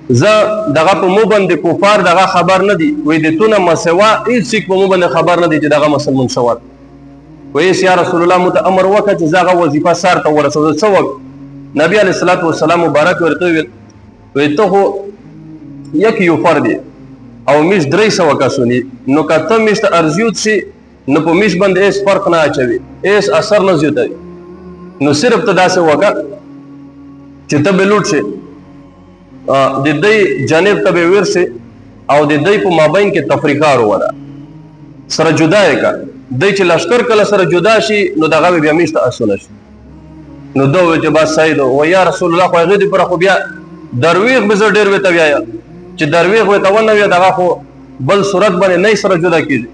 زه دغه په مو باندې کفار دغه خبر نه دی وی د تونه مسوا هیڅ په مو باندې خبر نه دی چې دغه مسلمان شوی وی یا رسول الله متامر وکړه چې زغه وظیفه سار ته ورسوه څه وک نبی علیه الصلاۃ والسلام مبارک ورته وی ته یک یو فرد او مش 300 کسونی نو کته مشت ارزیوت شي نو په میش باندې اس فرق نه اچوي اس اثر نه زیاتوي نو صرف ته داسې وکړه چې ته به لوټ شي د دې جانب ته به ورسي او د دې په مابین کې تفریقه وروړه سره جدا یې کا دې چې لشکر کله سره جدا شي نو دغه بیا میشته اسونه شي نو دوه چې با سید او یا رسول الله خو غدي پر خو بیا درویغ به ډیر وته بیا چې درویغ وته ونه بیا دغه خو بل صورت باندې نه سره جدا کیږي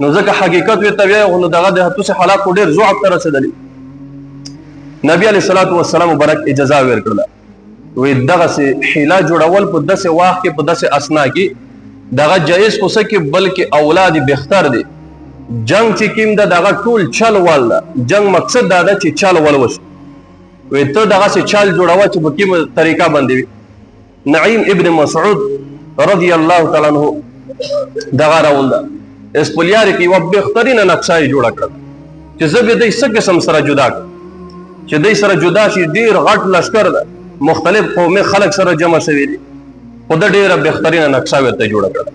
نو ځکه حقیقت وي تویا نو دغه د هتوسه حالات ډیر ضعف تر رسیدلی نبی علیه الصلاۃ والسلام مبارک اجازه ورکړه وی دغه سي حیله جوړول په داسې واخ کې په داسې اسنا کې دغه جایز خو سکه بلکې اولاد بهتر دي جنگ چې کیم دغه ټول چل ول جنگ مقصد دا ده چې چل ول وش وی ته دغه سي چل جوړوا چې په کومه طریقه باندې نعیم ابن مسعود رضی الله تعالی عنہ دغه راونده اسپولیار کې و بهترینه نقشه جوړ کړ چې زبې د څه قسم سره جدا کړ چې د سره جدا شي ډیر غټ لشکر ده مختلف قومي خلک سره جمع شوي دي خو د ډیره بهترینه نقشه ورته جوړ کړ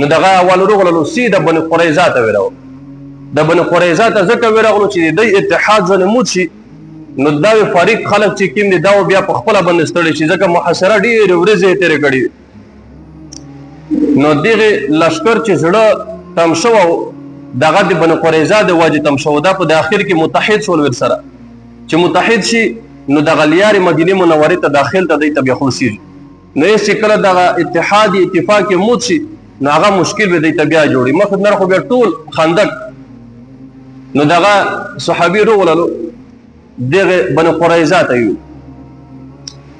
نو دغه اول وروغلو سیده بني قریظه ته ورو د بني قریظه ته ځکه ورغلو چې د اتحاد زنمود شي نو دا فریق خلک چې کیم دي دا بیا په خپل باندې ستړي شي ځکه محاصره ډیر ورځې تیرې کړې نو دغه لشکر چې زړه تم شو دغه د بنو قریظه د وجه تم شو دا په اخر کې متحد شول ور سره چې متحد شي نو دغه لیار مدینه منوره ته داخل ته دی ته خلاصي نو یې شکل دغه اتحاد اتفاق موت شي نو هغه مشکل به دی ته بیا جوړي مخ نه خو بیا ټول خندق نو دغه صحابي وروغللو دغه بنو قریظه ته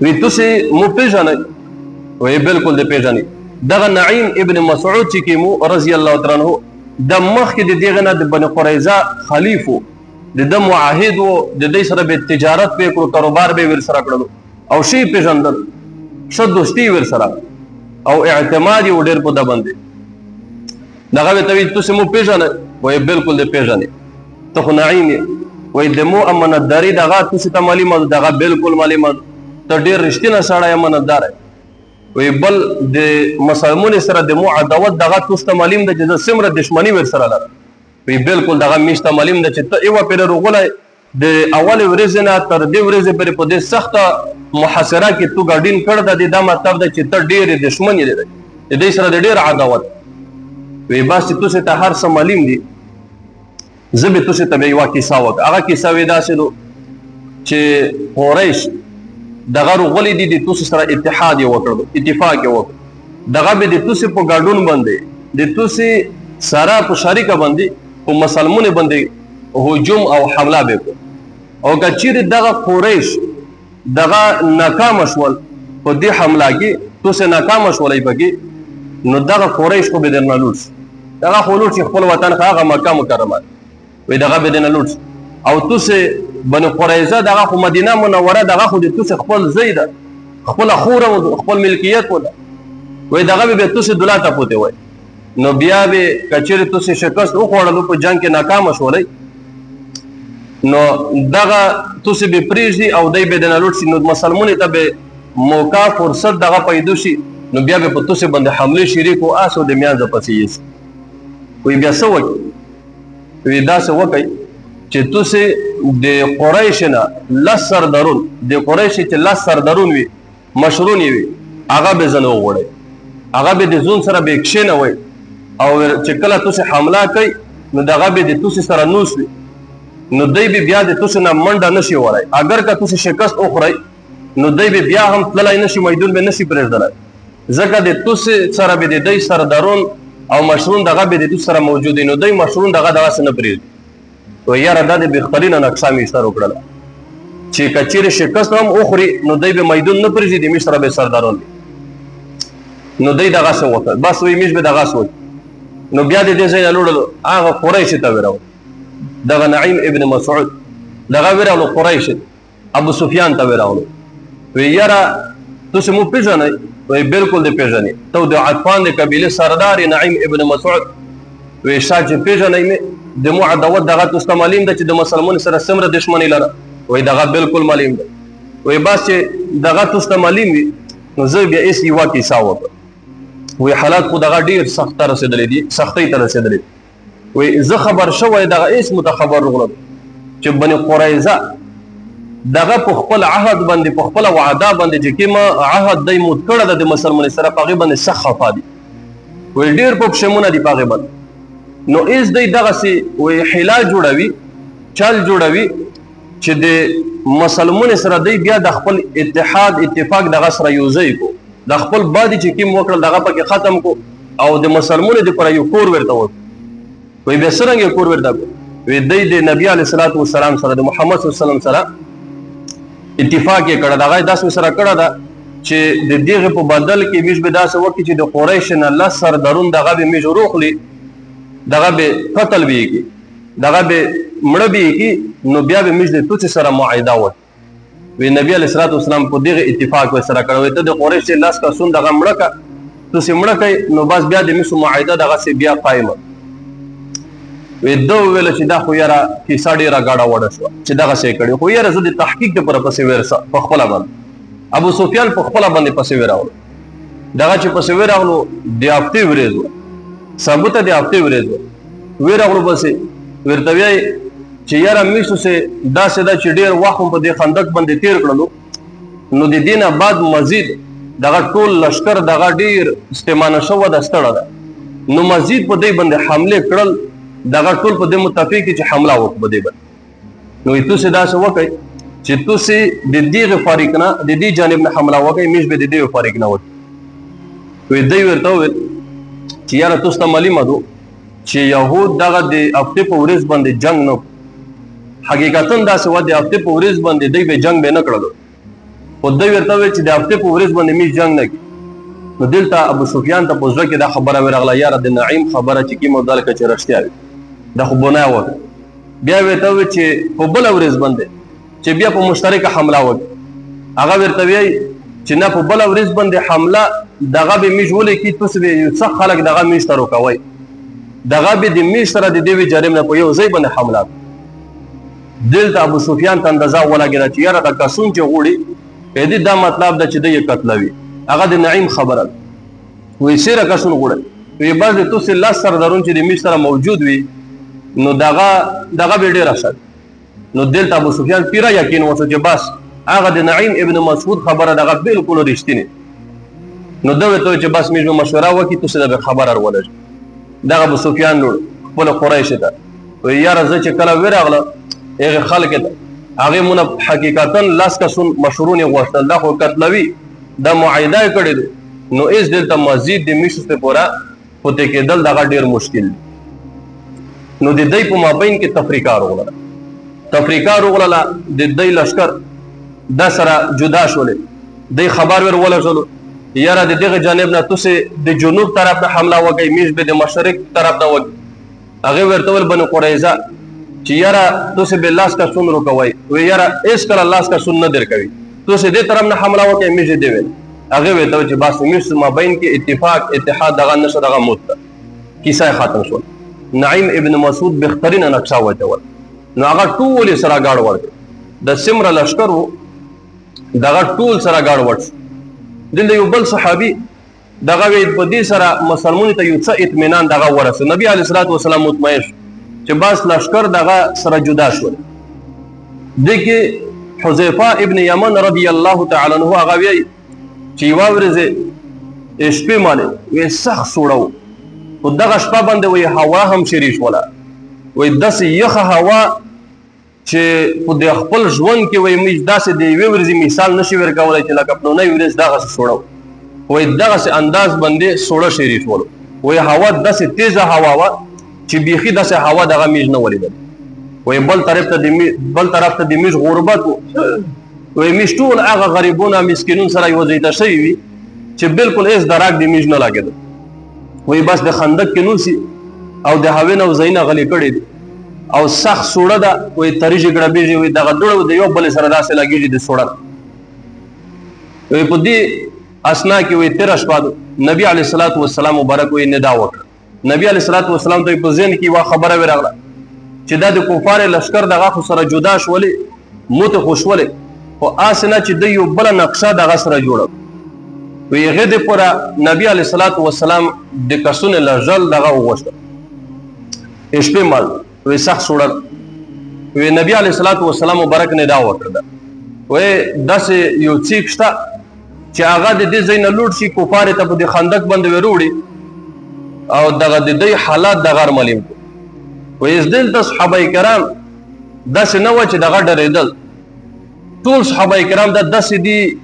وی تاسو مو پیژنئ وی بالکل د پیژنئ دغه نعیم ابن مسعود چې کیمو رضی الله تعالی عنہ د مخ کې د دغه نه د بنو قریظه خلیفو د معاهد وو د دې سره به تجارت به کړو کاروبار به ور سره کړو او شی پیژندل شد دوستی ور سره او اعتماد یې ډېر په د باندې دغه به توی تاسو مو پیژنئ وی بالکل د پیژنئ ته خو نعیم وی د مو امانتداري دغه تاسو ته معلومه دغه بالکل معلومه ته ډېر رښتینه سړی امانتدار وی بل د مسلمانانو سره د مو عداوت دغه تاسو ته معلوم ده چې سمره دښمنی ور سره لري وی بالکل دغه میشته معلوم ده چې ته یو پیر رغولای د اول ورځ نه تر دې ورځې پورې په دې سخته محاصره کې تو ګاډین کړ د دې مطلب ده چې ته ډېر دښمن یې د دې سره ډېر عداوت وی بس تاسو ته هر څه معلوم دي زبې تاسو ته یو کیسه وکړه هغه کیسه وې داسې نو چې قریش دغه رغولې دي د تاسو سره اتحاد یې وکړ اتفاق یې وکړ دغه به د تاسو په ګاډون باندې د تاسو سره په شریکه باندې په مسلمانانو باندې هجوم او حمله وکړ او کچیر دغه قریش دغه ناکام شول په دې حمله کې تاسو ناکام شولای بګي نو دغه قریش کو به درنه لوټ دغه خلوت خپل وطن هغه مکه مکرمه وي دغه به درنه لوټ او تاسو بنو قریظه دغه خو مدینه منوره دغه خو د تاسو خپل زیده خپل خور او خپل ملکیت ولا وای دغه به تاسو دلاته پوته وای نو بیا به کچیر تاسو شکست او خوړلو په جنگ کې ناکام شولای نو دغه تاسو به پریږدي او دای به د نلوټ نو مسلمانانو ته به موقع فرصت دغه پیدا شي نو بیا به په تاسو باندې حمله شریک او اسو د میانځ پسې وي بیا څه وکړي وی دا څه وکړي چې تاسو د قریش نه لسر درون د قریش چې لسر درون وي مشرون وي هغه به زنه وغوړي هغه به د زون سره به کښینه وي او چې کله تاسو حمله کوي نو دغه به د تاسو سره نوس وي نو دای به بیا د تاسو نه منډه نشي وړای اگر که تاسو شکست اخورئ نو دای به بیا هم تلای نشي میدان به نشي پرېږدلای ځکه د تاسو سره به د دای سره درون او مشرون دغه به د تاسو سره موجود نه دای مشرون دغه نه پرېږدي و یاره دا د بهترین نقشه می سره وکړه چې کچیر شکست هم اخري نو دای به میدان نه پرېږدي د مشر به سردارون نو دای دغه څه وکړ بس وی میش به دغه څه نو بیا د دې ځای له لوړلو هغه قریش ته ورو دغه نعیم ابن مسعود دغه ورو قریش ابو سفیان ته ورو وی یاره تاسو مو پیژنئ وی بالکل د پیژنئ ته د عطفان د قبیله سردار نعیم ابن مسعود وی شاج پیژنئ د مو عداوت دغه تاسو معلوم ده چې د مسلمان سره سمره دښمنی لره وای دغه بالکل معلوم ده وای بس چې دغه تاسو معلوم وي نو زه بیا ایس یو کیسه وکړم وای حالات خو دغه ډیر سخت رسیدلې دي سختۍ ته رسیدلې وای زه خبر شوی دغه ایس متخبر رغلم چې بني قریظه دغه په خپل عهد باندې په خپل وعده باندې چې کما عهد دای مود کړه د مسلمان سره پاغي باندې سخت خفا دي وای ډیر په شمونه دي پاغي باندې نو ایس دی دغه سي وی حلا جوړوي چل جوړوي چې د مسلمان سره دی بیا د خپل اتحاد اتفاق دغه سره یوځای کو د خپل بادي چې کوم وکړل دغه پکې ختم کو او د مسلمان د پر یو کور ورته وي به سرنګ کور ورته وي د نبی علی صلوات و سلام سره د محمد صلی الله علیه وسلم سره اتفاق یې کړه دغه داسې سره کړه دا چې د دغه په بدل کې میش به داسې وکړي چې د قریش نه الله سر درون دغه به میش روخلی دغه به قتل به کی دغه به مړ به کی نو بیا به میش د توڅ سره معاهده وي نبی علیہ الصلوۃ والسلام په دغه اتفاق سره کړو ته د قریش لاس کا سون دغه مړه کا توڅ مړه کوي نو بس بیا د میش معاهده دغه سي بیا قائم وي دو ویل چې دا خو یاره کی ساډي را گاډه وړه شو چې دغه سي کړي خو یاره زه د تحقیق د پر پسې ورسه په خپل باندې ابو سفیان په خپل باندې پسې وراول دغه چې پسې وراولو د هفته ورځو ثابت دی هفته ورځو وراولو پسې ورته وی چې یاره میشو سه دا سدا چې ډیر وخت په دې خندق باندې تیر کړلو نو د دینه بعد مزید دغه ټول لشکر دغه ډیر استعمال شو د ستړه نو مزید په دې باندې حمله کړل دغه ټول په دې متفق دي چې حمله وکړي په دې باندې. نو تاسو داسې وکړئ چې تاسو د دې فریق نه د دې جانب نه حمله وکړئ، موږ به د دې فریق نه وکړو. وی دوی ورته وویل چې یاره تاسو ته معلومه ده چې یهود دغه د هفتې په ورځ باندې جنګ نه، حقیقتا داسې وه د هفتې په ورځ باندې دوی به جنګ به نه کړلو، خو دوی ورته وویل چې د هفتې په ورځ باندې موږ جنګ نه کړي. نو دلته ابو سفیان ته په زړه کې دا خبره ورغله، یاره د نعیم خبره چې کومه ده لکه چې رښتیا وي، دا خو ګناه وکړه. بیا ورته وویل چې په بله ورځ باندې چې بیا په مشترکه حمله وکړي. هغه ورته وایي چې نه په بله ورځ باندې حمله دغه به موږ ولیکي، تاسو به یو څه خلک دغه موږ ته روکوئ، دغه به د موږ سره د دې جانب نه په یو ځای باندې حمله. دلته ابو سفیان ته اندازه ولګېده چې یاره دا کسون چې غوړي په دې دا مطلب ده چې دی یې قتلوي. هغه د نعیم خبره ده. وایي څېره کسون غوړی، وایي بس د تاسې لس سردارون چې د موږ سره موجود وي نو دغه به ډېره ښه. نو دلته ابو سفیان پیره یقین وشو چې بس هغه د نعیم ابن مسعود خبره دغه بالکل رښتینې. نو ده ورته وویل چې بس موږ به مشوره وکړي، تاسې ته به خبر ورولږي. دغه ابو سفیان لوړ خپلو قریشو ته وایي یاره زه چې کله ورغله هغې خلکو ته هغې مونه حقیقتا لس کسون مشورون یې غوښتل، دا خو قتلوي، دا معاهده یې کړې ده. نو هېڅ دلته مزید د میاشتو څخه پوره پوتې کېدل دغه ډېر مشکل دي. نو د دوی په مابین کې تفریقه راغله، د دوی لښکر دا سره جدا شولې. دوی خبر ورولږلو یاره د دغه جانب نه تاسې د جنوب طرف نه حمله وکړئ، موږ به د مشرق طرف نه وکړو. هغې ورته وویل بنو قریظه چې یاره تاسې به لاس کسون روکوئ. وایي یاره هېڅ کله لاس کسون نه درکوي، تاسې دې طرف نه حمله وکړئ، موږ یې دې ویل. هغې ورته وویل چې بس موږ مابین کې اتفاق اتحاد دغه نشو، دغه موت ده. کیسه یې ختم شول. نعیم ابن مسعود بهترینه نقشه واچول. نو هغه ټول یې سره ګاډ ورکړ، د څومره لښکر و دغه ټول سره ګاډ ورډ شو. دلته یو بل صحابي دغه وی په دې سره مسلمانو ته یو څه اطمینان دغه ورسو. نبی علیه الصلاۃ والسلام مطمئن شو چې بس لښکر دغه سره جدا شول. دې کې حذیفه ابن یمن رضی الله تعالی عنه هغه وی چې یوه ورځ شپې باندې وی سخت سوړه و، خو دغه شپه باندې وی هوا هم شری شوله. وی داسې یخه هوا چې په د خپل ژوند کې وایي موږ داسې د یوې ورځې مثال نشي ورکولی چې لکه پلونۍ ورځ دغسې سوړه وه. وایي دغسې انداز باندې سوړه شعري شولو. وایي هوا داسې تیزه هوا وه چې بیخي داسې هوا دغه میږ نه ولیدل. وایي بل طرف ته د میږ غربت و. وایي میږ ټول هغه غریبون او مسکینون سره یوه ځای ته شوي وي چې بالکل هېڅ دراک د میږ نه لګېدل. وایي بس د خندق کې نوسي او د هوې نه ځایونه غلي کړي دي او سخت سوړه ده. وایي تریږي ګړبېږي، وایي دغه دوړه د یو بلې سره داسې لګېږي د سوړه. وایي په دې اسنا کې وایي تېره شپه نبي علیه الصلاۃ والسلام مبارک وایي ندا وکړه. نبي علیه الصلاۃ والسلام ته په ذهن کې یوه خبره ورغله چې دا د کفار لښکر دغه خو سره جدا شولې، موته خو شولې، خو هسې نه چې دوی یو بله نقشه دغه سره جوړه. وایي هغې دپاره نبي علیه الصلاۃ والسلام د کسونو له ژل دغه وغوښته شپې مال. وی سخت سوړه. وی نبی علیه الصلاۃ والسلام مبارک ندا وکړه. وی داسې یو څیک شته چې هغه د دې ځای نه لوټ شي، کفار ته په دې خندق باندې وروړي او دغه د دوی حالات دغه معلوم کړي. وی دلته صحابه کرام داسې نه وه چې دغه ډرېدل. ټول صحابه کرام داسې دي،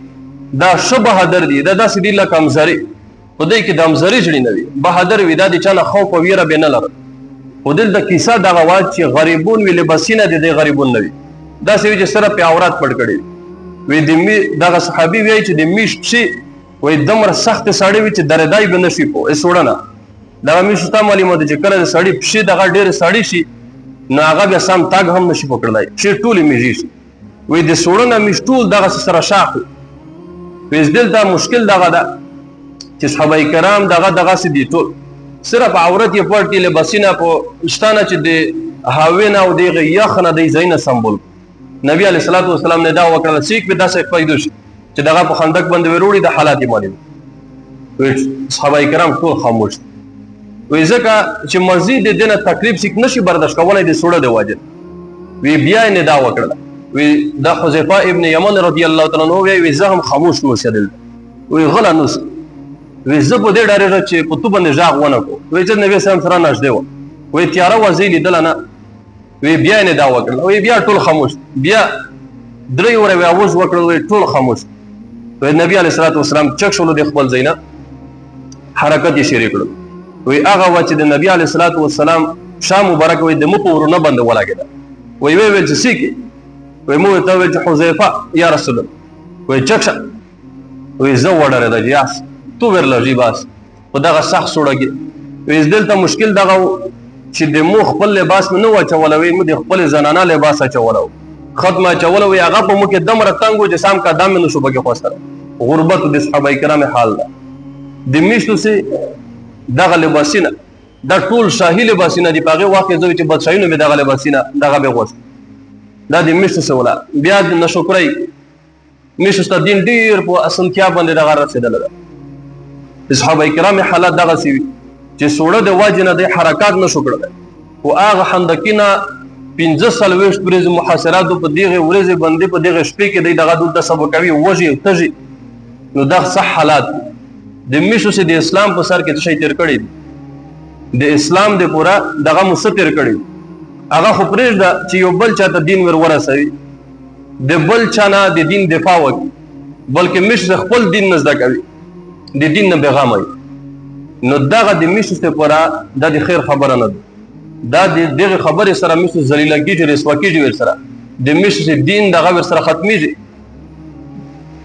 دا ښه بهادر دي، دا داسې دي لکه همزري. په دوی کې د همزري زړي نه وي، بهادر وي، دا د چا نه خوف او ویره به نه لرل. خو دلته کیسه دغه وه چې غریبون وي، لباسینه د دې غریبون نه وي، داسې وي چې صرف یې عورت پټ کړی وي. وایي دغه صحابي وایي چې د میاشت پسې وایي دومره سختې ساړې وي چې درېدای به نه شي په سوړه نه. دغه میاشتو ته معلومه ده چې کله د سړي پسې دغه ډېرې سړې شي نو هغه بیا سم تګ هم نه شي پکړلی، پسې ټولې میږي شي. وایي د سوړه نه میاشت ټول دغسې سره شاخ وي. وایي دلته مشکل دغه ده چې صحابه کرام دغسې دي ټول صرف عورت یې پټ دي، لباسینه په شته نه چې د هوې نه او د هغې یخ نه دی ځایونه سمبول. نبي علیه الصلاۃ والسلام ندا وکړله څیک به داسې پیدا شي چې دغه په خندق باندې وروړي د حالات یې معلوم. وایي صحابه کرام ټول خاموش دي. وایي ځکه چې مزید د دې نه تکلیف څیک نشي برداشت کولی د سوړه د وجې. وایي بیا یې ندا وکړله. وایي دا حذیفه ابن یمن رضی الله تعالی عنه وایي زه هم خاموش نوسې دلته. وایي غله نوسې. وایي زه په دې ډارېږم چې په تو باندې غږ ونه کړو. وایي زه نبي صلی الله علیه وسلم سره نږدې وم. وی تیاره وځي لیدله نه، وی بیا یې دا وکړل، وی بیا ټول خاموش، بیا 3 وره وی اواز وکړل، وی ټول خاموش. وی نبی علیه الصلاة والسلام چک شولو د خپل ځای نه، حرکت یې شروع کړل. وی هغه وه چې د نبی علیه الصلاة والسلام شا مبارک وی د مو په ورونه باندې ولګېده. وی ویل چې څه کې؟ وی مو ورته وویل چې حذیفه یا رسول الله. وی چک شه. وی زه وډارېده چې یاس تو ورلږي باس په دغه سخت سوړه کې. وی دلته مشکل دغه چې د مو خپل لباس مې نه و اچولی، وی مو د خپل زنانه لباس اچولی و، خط مې اچولی وی هغه په مو کې دومره تنګ و چې سام کا دام مې نشو پکې خوستلی. غربت د صحابه کرام حال ده. د میشتو سي دغه لباسونه دا ټول شاهي لباسونه دي، په هغې واقع زه چې بادشاهینو مې دغه لباسونه دغه به غوست. دا د میشتو سه وله. بیا د نشکرۍ میشتو ته دین ډېر په اسانتیا باندې دغه رسېدلی ده. د صحابه کرام حالات دغسې وي چې سوړه د وجې نه دی حرکات نشو کړلی، خو هغه خندقي نه 45 ورځې محاصراتو په دغې ورځې باندې په دغې شپې کې دی دغه دلته صبر کوي، وږي تږي. نو دغه صح حالات د میشو سي د اسلام په سر کې څه شی تېر کړی دی، د اسلام د پوره دغه مو څه تېر کړی دی. هغه خو پرېږده چې یو بل چا ته دین ور ورسوي، د بل چا نه د دین دفاع وکړي، بلکې میشو خپل دین نه زده کوي، د دین نه بېغمه وي. نو دغه د میشو څخه پوره دا د خیر خبره نه ده. دا د دغه خبرې سره میشو ذلیله کېږي، رسوا کېږي ورسره، د میشو څخه دین دغه ورسره ختمیږي.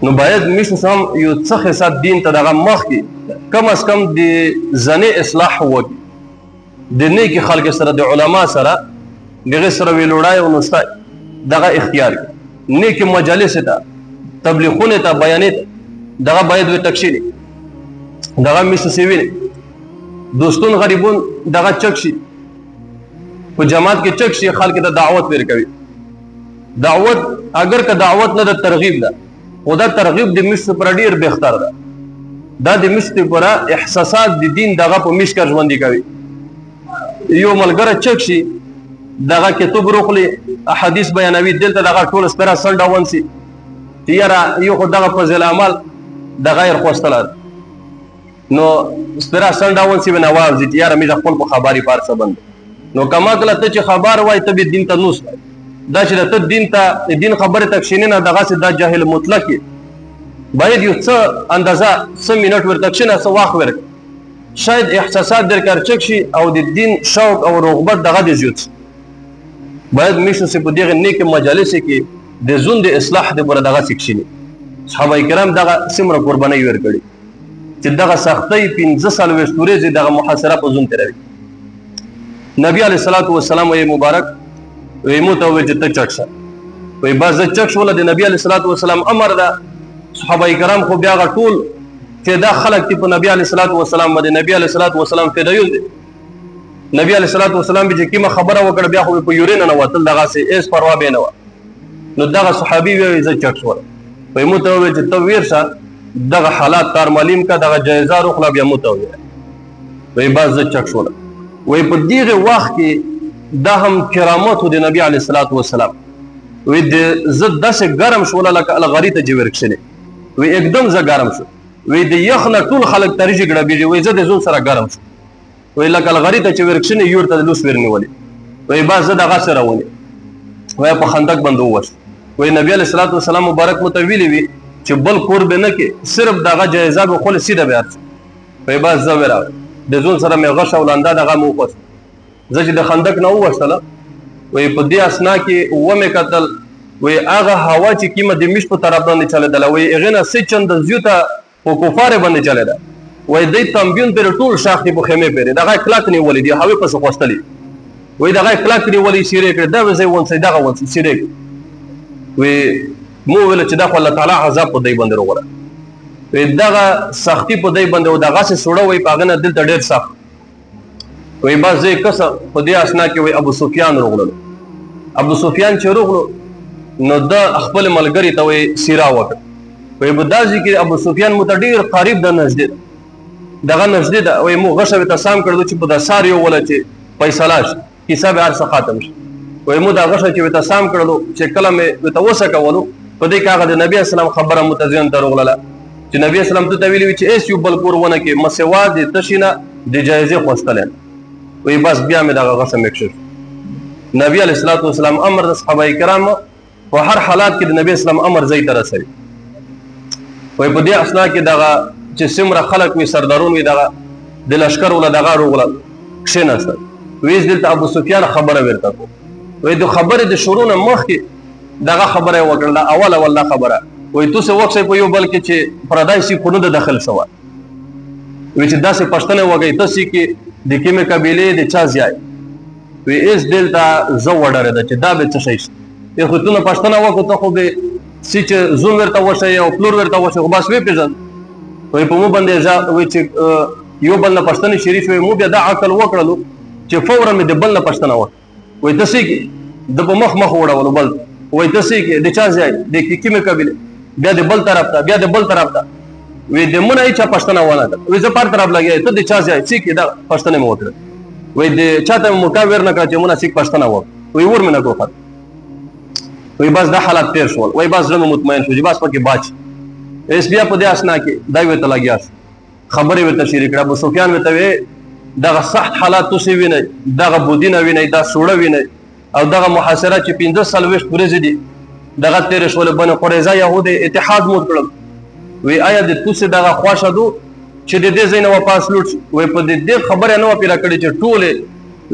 نو باید میشو هم یو څه حساب دین ته دغه مخکې کم از کم د زنې اصلاح وکړي، د نیکې خلک سره د علما سره دغه سره ویلوړای او نوستای دغه اختیار کړي. نیکې مجالس ته تبلیغونه ته بیانې ته دغه باید وي تکشیلي، دغه میشو سي ویني دوستون غریبون دغه چک شي، په جماعت کې چک شي، خلک ته دعوت ورکوي. دعوت اگر که دعوت نه د ترغیب ده، خو دا ترغیب د میشو پر ډیر بهتر ده. دا د میشو پر احساسات د دین دغه په میشکر ژوندي کوي. یو ملګری چک شي دغه کتاب روخلی احادیث بیانوي، دلته دغه ټول سپیره سنډه ونسي چې یاره یو خو دغه فضل عمل د غیر خوستله ده. نو سپیره سنډه ونسي به نواز دي چې یاره میږه خپل په خبرې پارسه بند. نو کما کله ته چې خبر وای ته به دین ته نوست، دا چې ته دین ته دین خبره تکشینه نه دغه دا جاهل مطلق باید یو څه اندازه څه منټ ور تکشینه څه واخ ورک، شاید احساسات در کارچک شي او د دین شوق او رغبت دغه د زیات. باید میشو سي په دغه نیک مجالس کې د زون د اصلاح د پر دغه سکشنی. صحابه کرام دغه سمره قرباني ورکړي چې دغه سختۍ 15 سال ورستوري دغه محاصره په زون تروي. نبی علیہ الصلوۃ والسلام وی مبارک وی مو ته وی چې ته چک شه، وی باز چک شول د نبی علیہ الصلوۃ والسلام امر ده. صحابه کرام خو بیا ټول چې دا خلک په نبی علیہ الصلوۃ والسلام باندې نبی علیہ الصلوۃ والسلام فدایون دي. نبی علیہ الصلوۃ والسلام به چې کیمه خبره وکړه بیا خو په یورین نه وتل دغه سي اس پروا به نه و. نو دغه صحابي وی زه چک شول، وی مو ته وی چې ته ورشه دغه حالات تار معلوم کا دغه جایزه روخلا بیا مو ته وی باز زه چک شول. وی په دغه وخت کې دا هم کرامات د نبی علیہ الصلوۃ والسلام. وی د زد داسې ګرم شول لکه الغری ته جوړ کښنه، وی एकदम ز ګرم شو، وی د یخنه ټول خلک ترجی ګړه بیږي، وی زه د زون سره ګرم شو، وی لکه الغری ته جوړ کښنه یور ته لوس ورنیولې، وی باز زه دغه سره ونی، وی په خندق باندې وښ. وی نبی علیہ الصلوۃ والسلام مبارک متویلی وی چې بل قرب نه کې صرف دغه جایزه به خل سیده بیا، وی باز زه ورا د زون سره مې غش اولاندا دغه مو پس زه چې د خندق نه وښتله، وی په دې اسنا کې و مې قتل، وی هغه هوا چې کیمه د میش په طرف باندې چلیدله، وی هغه نه سې چند زیوته په کفار باندې چلیده، وی دې تنبیون پر ټول شاخې په خیمه پیری دغه کلاک نیولې دی هوا پس خوستلی، وی دغه کلاک نیولې سیره کړ دا وځي ونسې دغه ونسې سیره، وی مو ویل چې دا خو الله تعالی عذاب په دې باندې وروړه، وی دغه سختی په دې باندې او دغه سه سوړه وی پاغه نه دلته ډېر سخت. وی باز کس په دې اسنا کې وی ابو سفیان روغلو. ابو سفیان چې روغلو نو د خپل ملګری ته وی سیرا وکړ، وی بدازي کې ابو سفیان متډیر قریب د نږدې دغه نږدې دا وی مو غشه ته سام کړو چې په د سار یو ولته فیصلاش حساب ارس ختم شي، وی مو دا غشه چې ته سام کړو چې کله مې ته وسه کولو په دې کاغه د نبی اسلام خبره متزین ته روغله چې نبی اسلام ته ویلی چې ایس یو بل کور ونه کې مسوا د تشینه د جایزه خوستل، وی بس بیا مې دغه غسه مکشف. نبی علیه الصلاۃ والسلام امر د صحابه کرامو په هر حالات کې د نبی اسلام امر ځای ته رسوي. وی په دې اثنا کې دغه چې څومره خلک وي سردارون وي دغه د لشکر ولا دغه روغله کښېناستل. ویس دلته ابو سفیان خبره ورته کو وی د خبرې د شروع نه مخکې دغه خبره وکړه اوله ولا خبره وی تاسو وخت په یو بل کې چې پردای سي خونو د داخل شوه وی چې داسې پښتنه وګی تاسو کې د کومه قبيله د چا ځای وی اس دلته زو وړره ده چې دا به څه شي یو خطونه پښتنه وکړه ته خو به سې چې زون ورته وشه او پلور ورته وشه خو بس وی پیژن وی په مو باندې وی چې یو بل نه پښتنه شریف وی مو بیا د عقل وکړلو چې فورا مې د بل نه پښتنه وکړه وی تاسو کې د په مخ وړولو بل وی تاسو کې د چا ځای د کومه قبيله بیا د بل طرف ته بیا د بل طرف ته وی د مونږ نه چا پښتنه ونه ده وی زه پر طرف لګی ته د چا ځای چې کې دا پښتنه مو وکړه وی د چاته مکاور نه کړ چې مونږ سیک پښتنه و وی ور مې نه کوه وی بس دا حالت تیر شول وی بس زه مطمئن شو چې بس پکې باچ اس بیا په دې اسنا کې دا وی ته لګیاس خبرې ورته شریک کړه ابو سفیان وته وی دغه سخت حالات تاسو وینئ دغه بودینه وینئ دا سوړه وینئ او دغه محاصره چې 15 سال وشت ورځې دي دغه تیر شول بنو قریظه يهود اتحاد مو کړل وی آیا د تاسو دغه خواشه دو چې د دې ځای نه واپس لوټ وی په دې خبره نه پیرا کړی چې ټول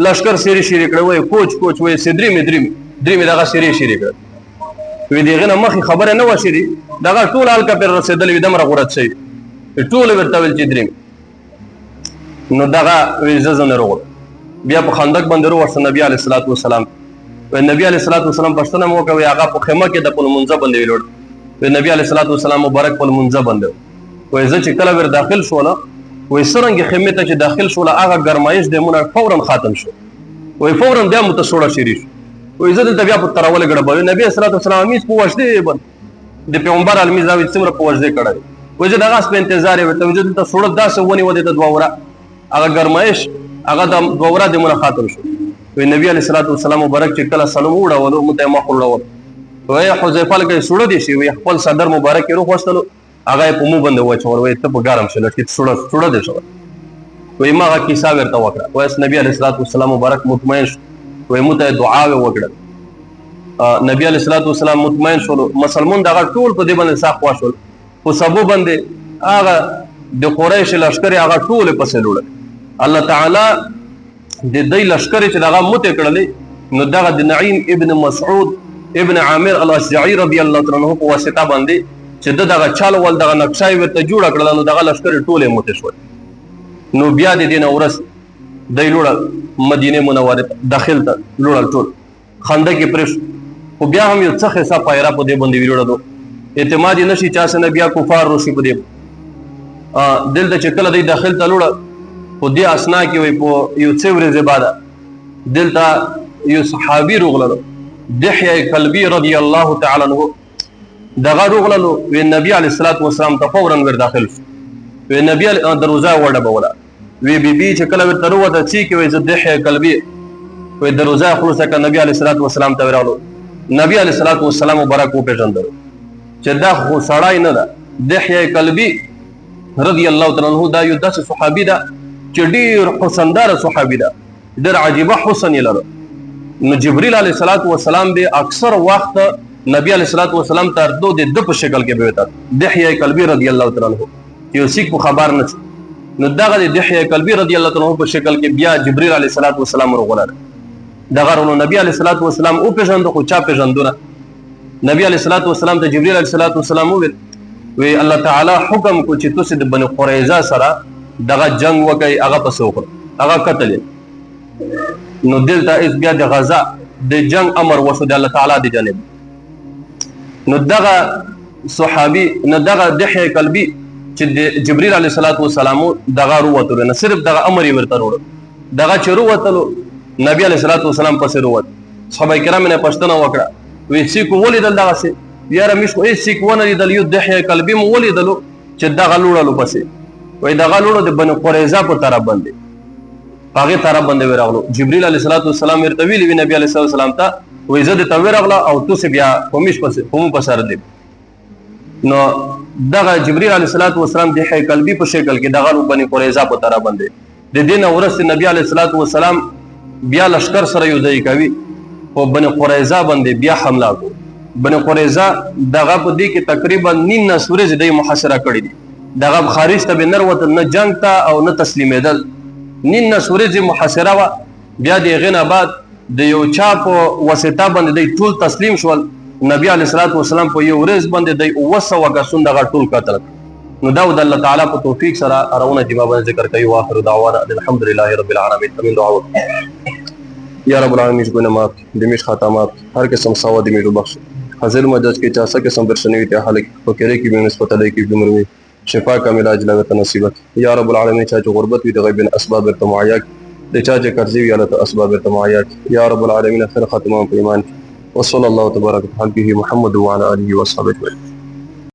لشکر سری شریک کړي وی کوچ وی سدري مې دغه سری شریک کړ وی دغه نه مخې خبره نه وشري دغه ټول حال کا پر رسیدلې دمر غورت شي ټول ورته ویل چې دریم نو دغه وی زنه وروغ بیا په خندق باندې ورسره نبی علیه الصلاۃ والسلام و نبی علیه الصلاۃ والسلام پښتنه مو کوي هغه په خیمه کې د په منځ باندې ویلوړ و نبی علیه الصلاۃ والسلام مبارک په منځ باندې وای زه چې کله ور داخل شوله وای سرنګ خیمه ته چې داخل شوله هغه ګرمایش د مونږ فورا ختم شو وای فورا بیا متسوړه شری شو وای زه د بیا په تراول غړبل نبی علیه الصلاۃ والسلام میس په وشته د پیغمبر عالمي زاوی څومره په وجه کړی وای زه دغه په انتظار ورته وجه ته سوړ داسه ونی ودی د دووره هغه ګرمایش هغه د دووره د مونږ ختم شو وی نبی علیه الصلاۃ والسلام مبارک چې کله سلام وړولو مته مخ وړول وی حذیفه لکه سوړ دي شي وی خپل صدر مبارک روح وستلو هغه په مو باندې وچور وی ته په ګرم شل چې سوړ دي شو وی ما هغه کیسه ورته وکړه وی نبی علیه الصلاۃ والسلام مبارک مطمئن شو وی مته دعا وکړه نبی علیه الصلاۃ والسلام مطمئن شو مسلمان دغه ټول په دې باندې صاف واشول په سبب باندې هغه د قریش لشکره هغه ټول په سلوړ الله تعالی د دې لشکره چې دغه مت کړلې نو دغه د نعیم ابن مسعود ابن عامر الاشجعي رضی الله تعالی عنہ په واسطه باندې چې دغه چال ول دغه نقشای ورته جوړ کړل نو دغه لشکره ټوله مت شو نو بیا د دین اورس د لوړ مدینه منوره داخل ته لوړ ټول خندق پرش او بیا هم یو څه حساب پایرا په دې باندې ویلوړو اعتماد نشي چا سره بیا کفار روشي په دې دلته چې کله د داخل ته لوړ په دې اسنا کې وي په یو څو ورځې بعد دلته یو صحابي روغللو دحیه کلبی رضی الله تعالی عنہ دغه روغللو وی نبی علیه الصلاۃ والسلام ته فورا ور داخل شو وی نبی دروازه وړه بوله وی بیبي چې کله ورته وروته چې کې وی زه دحیه کلبی وی دروازه خلاصه ک نبی علیه الصلاۃ والسلام ته ورغلو نبی علیه الصلاۃ والسلام مبارک و پیژندل چې دا خو سړای نه ده دحیه کلبی رضی الله تعالی عنہ دا یو داسې صحابي ده چې ډیر حسندار صحابي ده ډیر عجیبه حسن یې لري نو جبرئیل علیه الصلاۃ والسلام به اکثر وخت نبی علیه الصلاۃ والسلام ته د په شکل کې به وتا دحیه کلبی رضی الله تعالی عنہ یو سیک په خبر نه نو دغه دحیه کلبی رضی الله تعالی عنہ په شکل کې بیا جبرئیل علیه الصلاۃ والسلام ورغله دغه نو نبی علیه الصلاۃ والسلام او پیژند خو چا پیژندونه نبی علیه الصلاۃ والسلام ته جبرئیل علیه الصلاۃ والسلام وی الله تعالی حکم کو چې تاسو د بنو قریظه سره دغه جنگ وکي هغه پسو کړ هغه قتل نو دلته اس بیا د غزا د جنگ امر وشو د الله تعالی دی جانب نو دغه صحابي نو دغه دحیه کلبی چې د جبرئیل علیه الصلاۃ والسلام دغه وروته نه صرف دغه امر یې ورته وروړ دغه چې وروته نبی علیه الصلاۃ والسلام پسې وروت صحابه کرام نه پښتنه وکړه وی سی کو ولیدل دغه سي یاره مش کو سی کو نه لیدل یو دحیه کلبی مو ولیدلو چې دغه لوړلو پسې وای دغه لوړو د بنو قریظه په طرف باندې هغه طرف باندې ورغلو جبرئیل علیه الصلاۃ والسلام ورته ویلی نبی علیه الصلاۃ والسلام ته وای زه د تورغله او تاسو بیا کومش پسې کوم پسر دی نو دغه جبرئیل علیه الصلاۃ والسلام د حی قلبی په شکل کې دغه بنو قریظه په طرف باندې د دین ورسته نبی علیه الصلاۃ والسلام بیا لشکر سره یو ځای کوي او بني قریظه باندې بیا حمله کوي. بني قریظه دغه په دې کې تقریبا 9 ورځې د محاصره کړې دي. دغه خارج ته به نروت نه جنگ ته او نه تسلیمېدل. 9 ورځې محاصره وا. بیا د غنا بعد د یو چا په واسطه باندې د ټول تسلیم شول. نبی علیه الصلاۃ والسلام په یو ورځ باندې د 200 کسان دغه ټول قتل. نو دا د الله تعالی په توفیق سره اراونه چې ما باندې ذکر کوي. واخر دعوانا الحمدلله رب العالمین. امین. دعا یا رب العالمین ګناه معاف د میش خاتمات هر قسم سوا د میرو بخش حاضر مجاز کې چا سکه سم درشنوي ته حال فکرې کې به نسبت علی کې بمروي شفا کامل علاج لغت نصیبت یا رب العالمین. چا چې غربت وي د غیب اسباب ارتماعیا د چا چې قرض وي الله اسباب ارتماعیا یا رب العالمین. خیر خاتمه په ایمان وصلی الله تبارک وتعالى محمد وعلى اله وصحبه